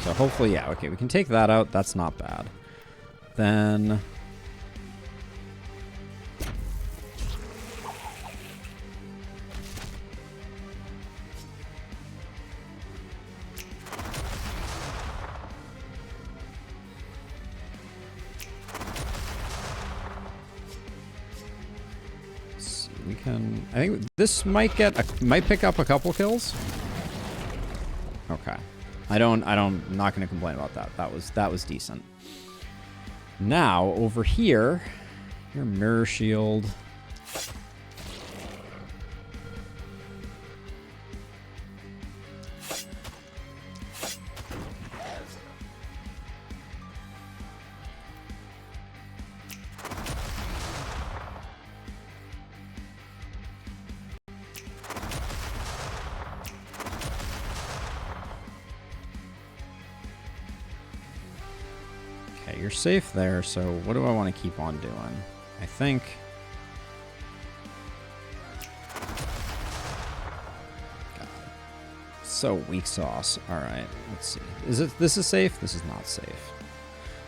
So hopefully, yeah, okay, we can take that out. That's not bad. Then... I think this might pick up a couple kills. Okay. I'm not going to complain about that. That was decent. Now, over here, your mirror shield. You're safe there, so what do I want to keep on doing? I think... God. So weak sauce. Alright, let's see. This is safe? This is not safe.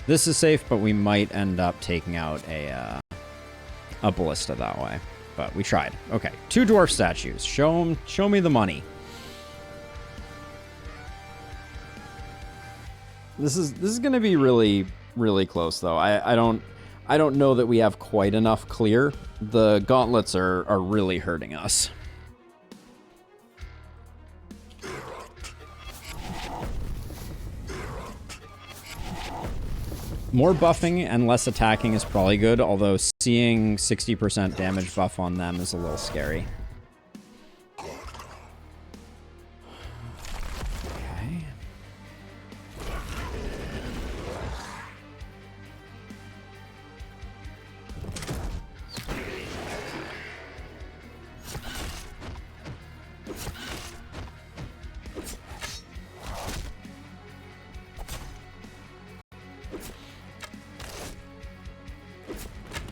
This is safe, but we might end up taking out a ballista that way. But we tried. Okay, 2 dwarf statues. Show me the money. This is gonna be really close though. I don't know that we have quite enough clear. The gauntlets are really hurting us. More buffing and less attacking is probably good, although seeing 60% damage buff on them is a little scary. Okay.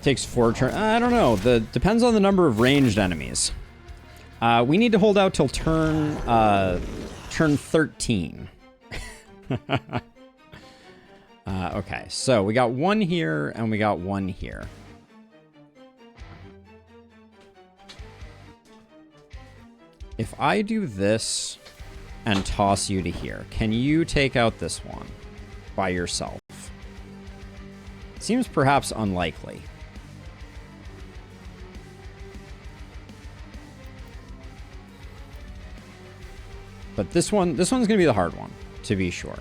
Takes 4 turns. I don't know. Depends on the number of ranged enemies. We need to hold out till turn 13. Okay, so we got 1 here and we got 1 here. If I do this and toss you to here, can you take out this one by yourself? Seems perhaps unlikely. But this one's going to be the hard one, to be sure.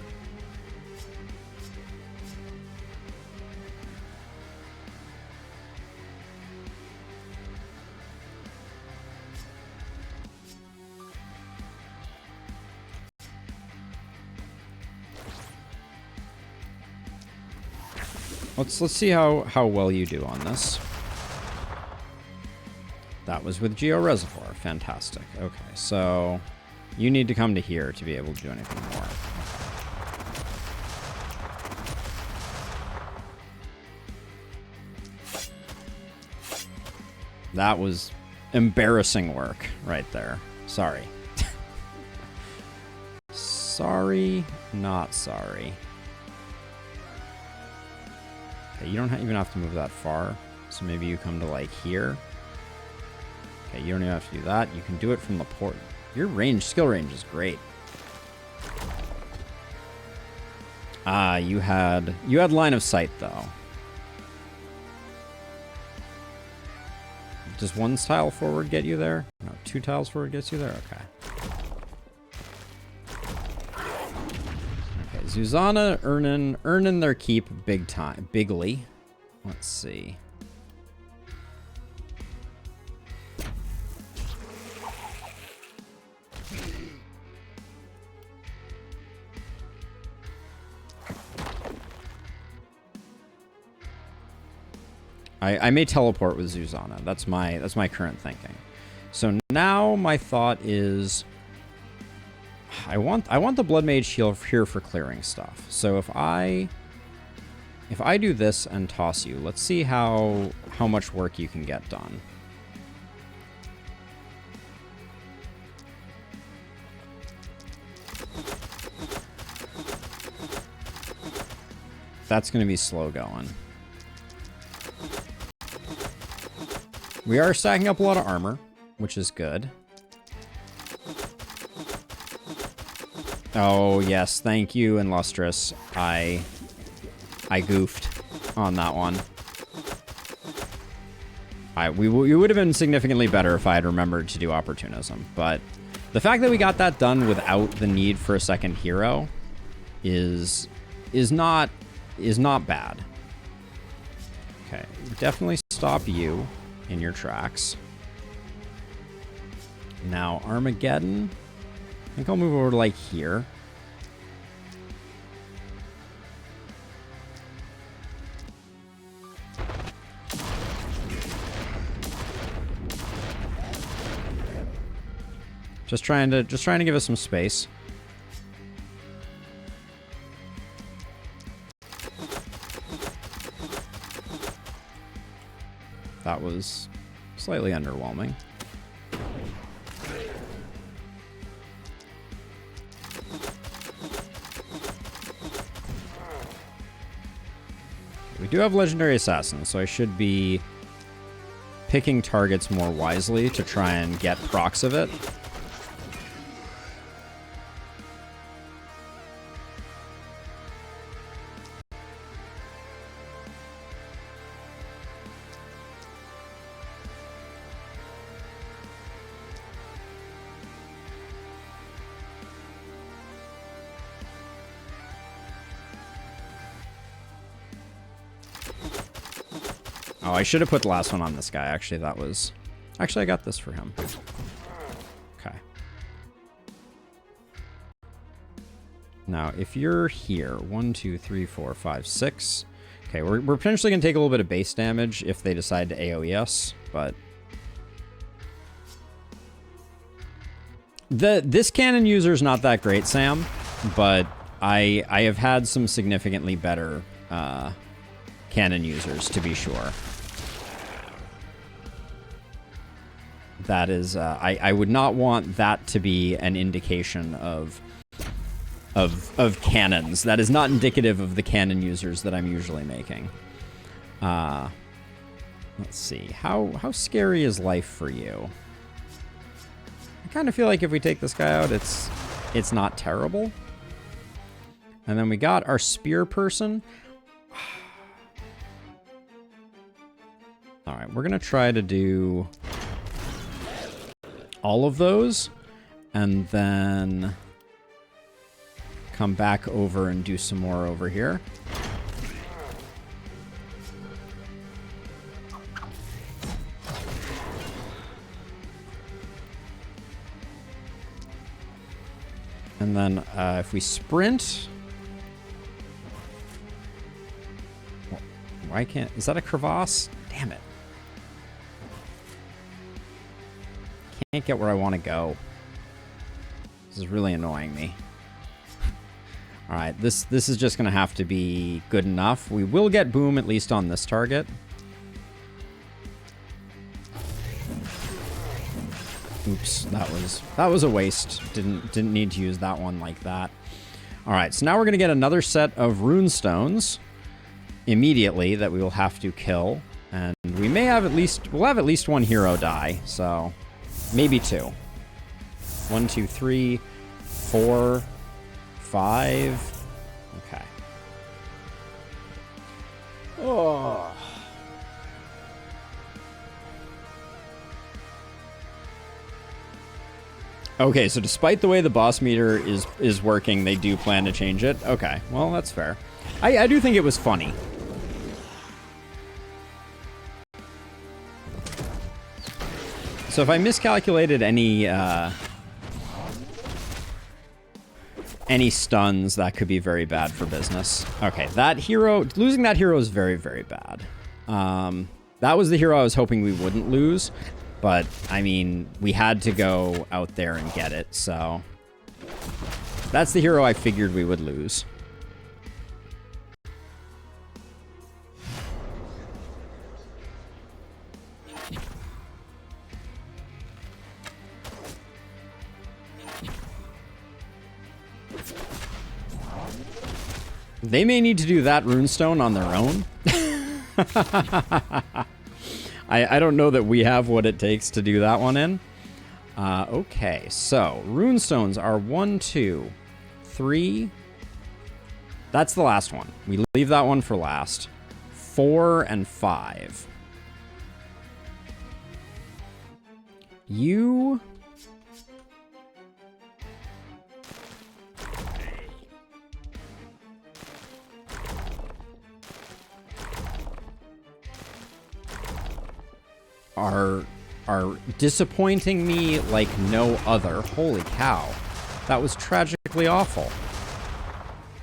Let's see how well you do on this. That was with Geo Reservoir. Fantastic. Okay, so you need to come to here to be able to do anything more. That was embarrassing work right there. Sorry. Sorry, not sorry. Okay, you don't even have to move that far. So maybe you come to like here. Okay, you don't even have to do that. You can do it from the port. Your range, skill range is great. You had line of sight though. Does 1 tile forward get you there? No, 2 tiles forward gets you there? Okay. Okay, Zuzana earning their keep big time. Bigly. Let's see. I may teleport with Zuzana. That's my current thinking. So now my thought is I want the Blood Mage heal here for clearing stuff. So if I do this and toss you, let's see how much work you can get done. That's going to be slow going. We are stacking up a lot of armor, which is good. Oh, yes. Thank you, Illustrious. I goofed on that one. We would have been significantly better if I had remembered to do Opportunism, but the fact that we got that done without the need for a second hero is not bad. Okay, definitely stop you in your tracks. Now, Armageddon. I think I'll move over to like here. Just trying to give us some space. That was slightly underwhelming. We do have Legendary Assassins, so I should be picking targets more wisely to try and get procs of it. Oh, I should have put the last one on this guy. Actually, that was... Actually, I got this for him. Okay. Now, if you're here, 1, 2, 3, 4, 5, 6. Okay, we're potentially going to take a little bit of base damage if they decide to AoE us, but... This cannon user is not that great, Sam, but I have had some significantly better cannon users, to be sure. That is, I would not want that to be an indication of cannons. That is not indicative of the cannon users that I'm usually making. Let's see. How scary is life for you? I kind of feel like if we take this guy out, it's not terrible. And then we got our spear person. All right, we're going to try to do all of those and then come back over and do some more over here. And then if we sprint... Why can't... Is that a crevasse? Damn it. Can't get where I want to go. This is really annoying me. Alright, this is just going to have to be good enough. We will get boom at least on this target. Oops, that was a waste. Didn't need to use that one like that. Alright, so now we're going to get another set of rune stones immediately that we will have to kill. And we may have we'll have at least one hero die, so maybe two. 1, 2, 3, 4, 5. Okay. Oh. Okay, so despite the way the boss meter is working, they do plan to change it. Okay, well, that's fair. I do think it was funny. So if I miscalculated any stuns, that could be very bad for business. Okay, losing that hero is very, very bad. That was the hero I was hoping we wouldn't lose, but I mean, we had to go out there and get it, so that's the hero I figured we would lose. They may need to do that runestone on their own. I don't know that we have what it takes to do that one in. Okay, so runestones are 1, 2, 3. That's the last one. We leave that one for last. 4 and 5. You... are disappointing me like no other. Holy cow. That was tragically awful.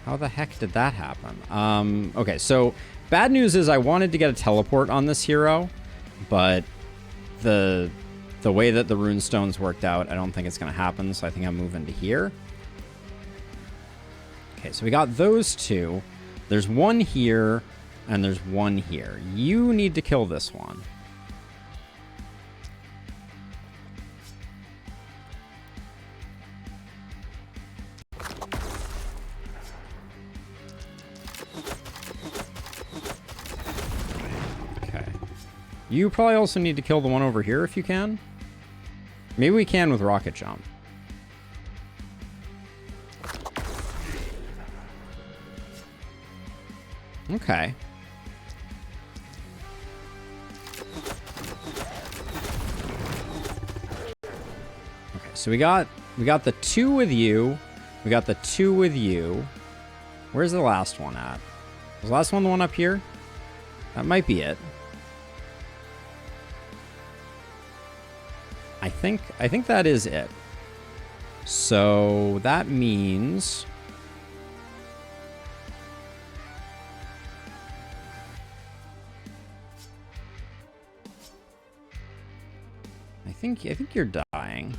How the heck did that happen? Okay, so bad news is I wanted to get a teleport on this hero, but the way that the runestones worked out, I don't think it's going to happen, so I think I'm moving to here. Okay, so we got those two. There's one here, and there's one here. You need to kill this one. You probably also need to kill the one over here if you can. Maybe we can with rocket jump. Okay. Okay, so we got the 2 with you. We got the 2 with you. Where's the last one at? Was the last one the one up here? That might be it. I think that is it. So that means I think you're dying.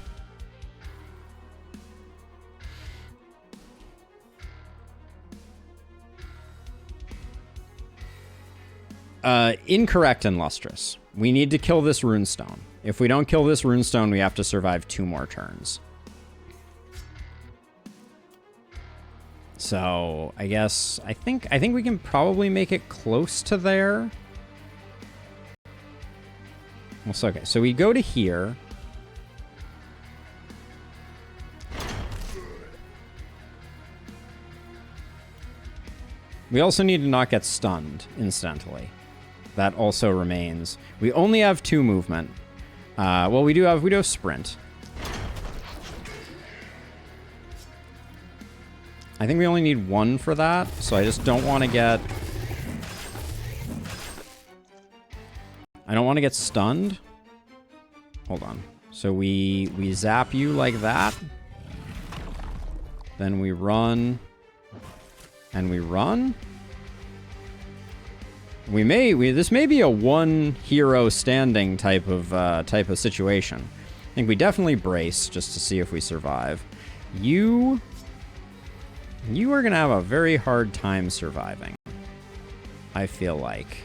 Incorrect and lustrous. We need to kill this runestone. If we don't kill this runestone, we have to survive 2 more turns. So, I guess, I think we can probably make it close to there. Well, so, okay, so we go to here. We also need to not get stunned instantly. That also remains. We only have 2 movement. Well, we do have sprint. I think we only need 1 for that, so I just don't want to get... I don't want to get stunned. Hold on. So we zap you like that. Then we run. And we run. This may be a 1 hero standing type of situation. I think we definitely brace just to see if we survive. You are gonna have a very hard time surviving, I feel like.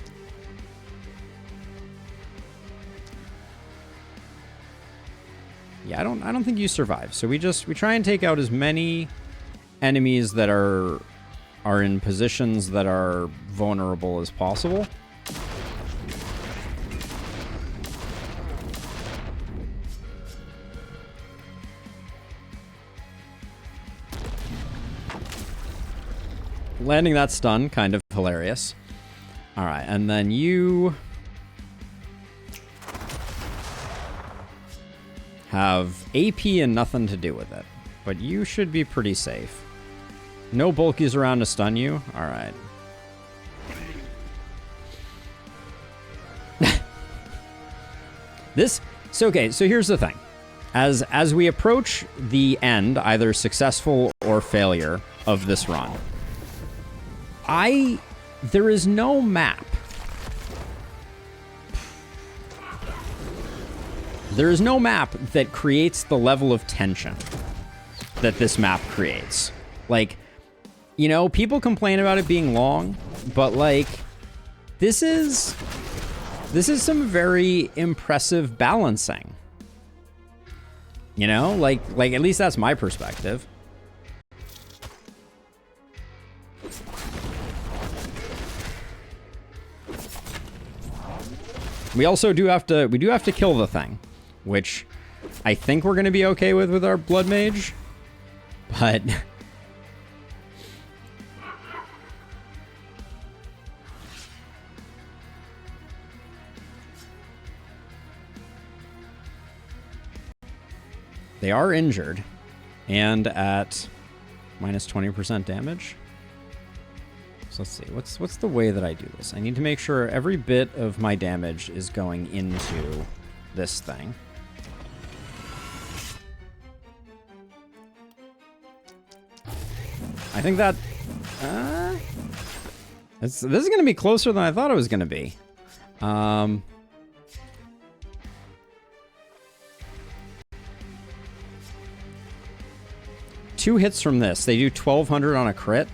Yeah, I don't think you survive. So we try and take out as many enemies that are in positions that are vulnerable as possible. Landing that stun, kind of hilarious. All right, and then you have AP and nothing to do with it, but you should be pretty safe. No bulkies around to stun you. All right. Okay, so here's the thing. As we approach the end, either successful or failure of this run, there is no map. There is no map that creates the level of tension that this map creates. Like, you know, people complain about it being long, but like, this is some very impressive balancing. You know, like at least that's my perspective. We also do have to kill the thing, which I think we're going to be okay with our blood mage, but they are injured and at minus 20% damage. So let's see, what's the way that I do this? I need to make sure every bit of my damage is going into this thing. I think that this is going to be closer than I thought it was going to be. 2 hits from this. They do 1,200 on a crit.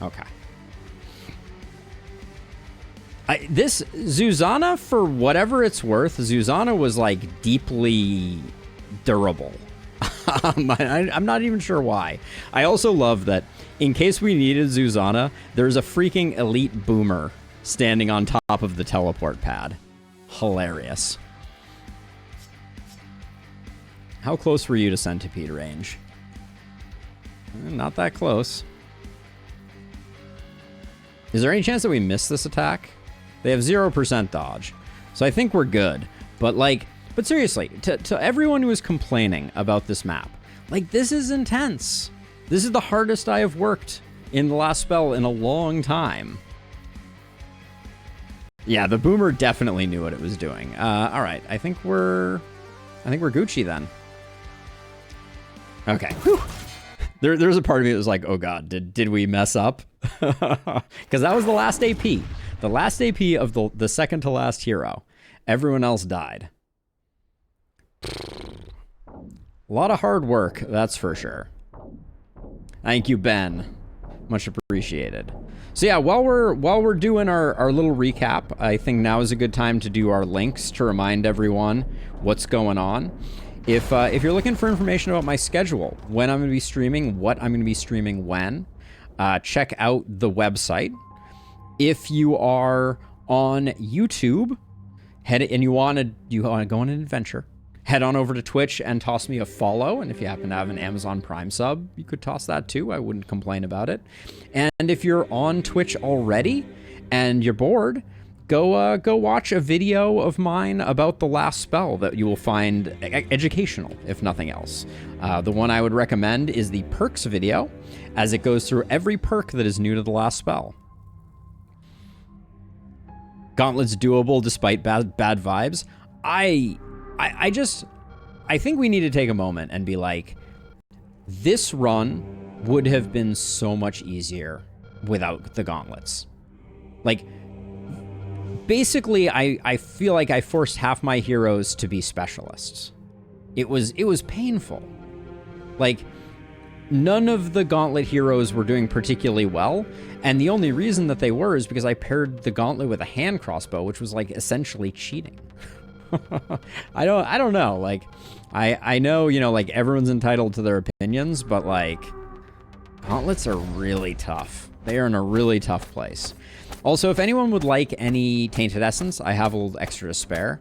Okay. This Zuzana, for whatever it's worth, Zuzana was like deeply durable. I'm not even sure why. I also love that in case we needed Zuzana, there's a freaking elite boomer standing on top of the teleport pad. Hilarious. How close were you to centipede range? Not that close. Is there any chance that we miss this attack? They have 0% dodge. So I think we're good. But seriously, to everyone who is complaining about this map, like, this is intense. This is the hardest I have worked in the last spell in a long time. Yeah, the boomer definitely knew what it was doing. All right, I think we're Gucci then. Okay. Whew. There's a part of me that was like, oh god, did we mess up? Because that was the last AP. The last AP of the second to last hero. Everyone else died. A lot of hard work, that's for sure. Thank you, Ben. Much appreciated. So yeah, while we're doing our little recap, I think now is a good time to do our links to remind everyone what's going on. If you're looking for information about my schedule, when I'm going to be streaming, what I'm going to be streaming when, check out the website. If you are on YouTube, and you want to go on an adventure, head on over to Twitch and toss me a follow. And if you happen to have an Amazon Prime sub, you could toss that too. I wouldn't complain about it. And if you're on Twitch already and you're bored, go watch a video of mine about the last spell that you will find educational, if nothing else. The one I would recommend is the perks video, as it goes through every perk that is new to the last spell. Gauntlet's doable despite bad vibes. I think we need to take a moment and be like, this run would have been so much easier without the gauntlets. Like, basically, I feel like I forced half my heroes to be specialists. It was painful. Like, none of the gauntlet heroes were doing particularly well, and the only reason that they were is because I paired the gauntlet with a hand crossbow, which was like essentially cheating. I don't know. Like, I know, like, everyone's entitled to their opinions, but like, gauntlets are really tough. They are in a really tough place. Also, if anyone would like any Tainted Essence, I have a little extra to spare.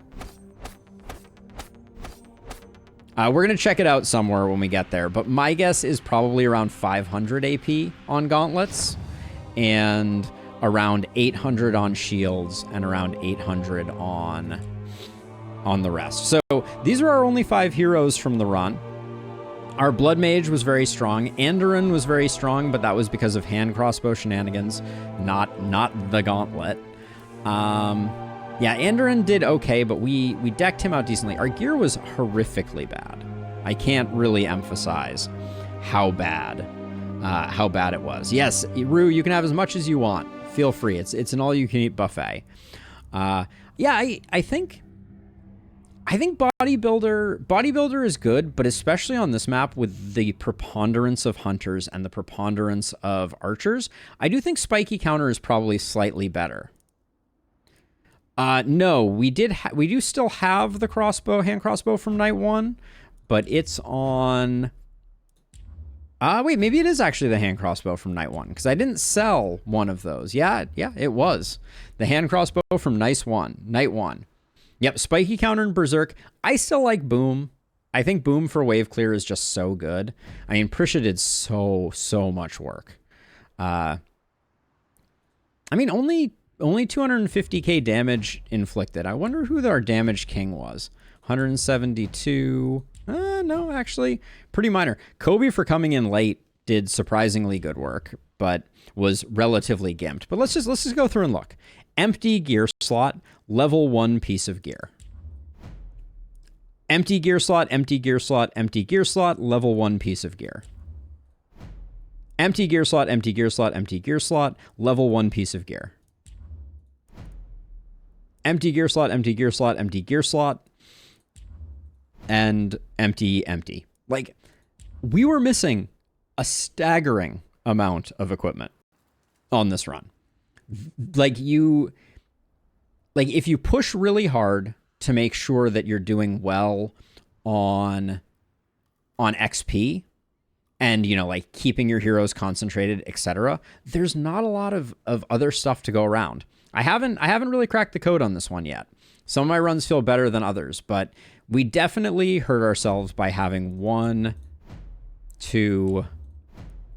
We're going to check it out somewhere when we get there, but my guess is probably around 500 AP on gauntlets and around 800 on shields and around 800 on the rest. So these are our only 5 heroes from the run. Our Blood Mage was very strong. Andoran was very strong, but that was because of hand crossbow shenanigans, not the gauntlet. Yeah, Andoran did okay, but we decked him out decently. Our gear was horrifically bad. I can't really emphasize how bad it was. Yes, Rue, you can have as much as you want. Feel free. It's an all-you-can-eat buffet. Yeah, I think bodybuilder is good, but especially on this map with the preponderance of hunters and the preponderance of archers, I do think spiky counter is probably slightly better. No, we do still have the hand crossbow from night 1, but it's on... wait, maybe it is actually the hand crossbow from night 1, because I didn't sell one of those. Yeah, it was. The hand crossbow from night 1. Yep, spiky counter and berserk. I still like boom. I think boom for wave clear is just so good. I mean, Prisha did so much work. I mean, only 250k damage inflicted. I wonder who our damage king was. 172. No, actually, pretty minor. Kobe, for coming in late, did surprisingly good work, but was relatively gimped. But let's just go through and look. Empty gear slot, level 1 piece of gear. Empty gear slot, empty gear slot, empty gear slot, level 1 piece of gear. Empty gear slot, empty gear slot, empty gear slot, level 1 piece of gear. Empty gear slot, empty gear slot, empty gear slot, and empty. Like, we were missing a staggering amount of equipment on this run. Like, if you push really hard to make sure that you're doing well on XP and, like, keeping your heroes concentrated, etc., there's not a lot of other stuff to go around. I haven't really cracked the code on this one yet. Some of my runs feel better than others, but we definitely hurt ourselves by having 1, 2,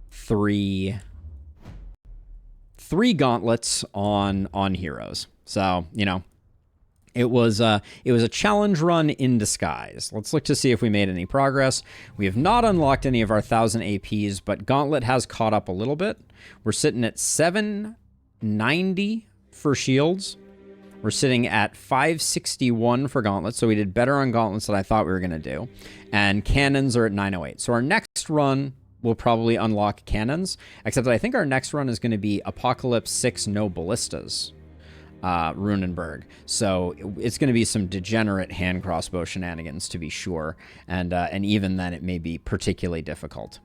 3 gauntlets on heroes. So, it was a challenge run in disguise. Let's look to see if we made any progress. We have not unlocked any of our 1000 APs, but Gauntlet has caught up a little bit. We're sitting at 790 for shields. We're sitting at 561 for gauntlets, so we did better on gauntlets than I thought we were going to do. And cannons are at 908. So our next run will probably unlock cannons, except that I think our next run is going to be Apocalypse 6 no ballistas, Runenberg. So it's going to be some degenerate hand crossbow shenanigans, to be sure, and even then it may be particularly difficult.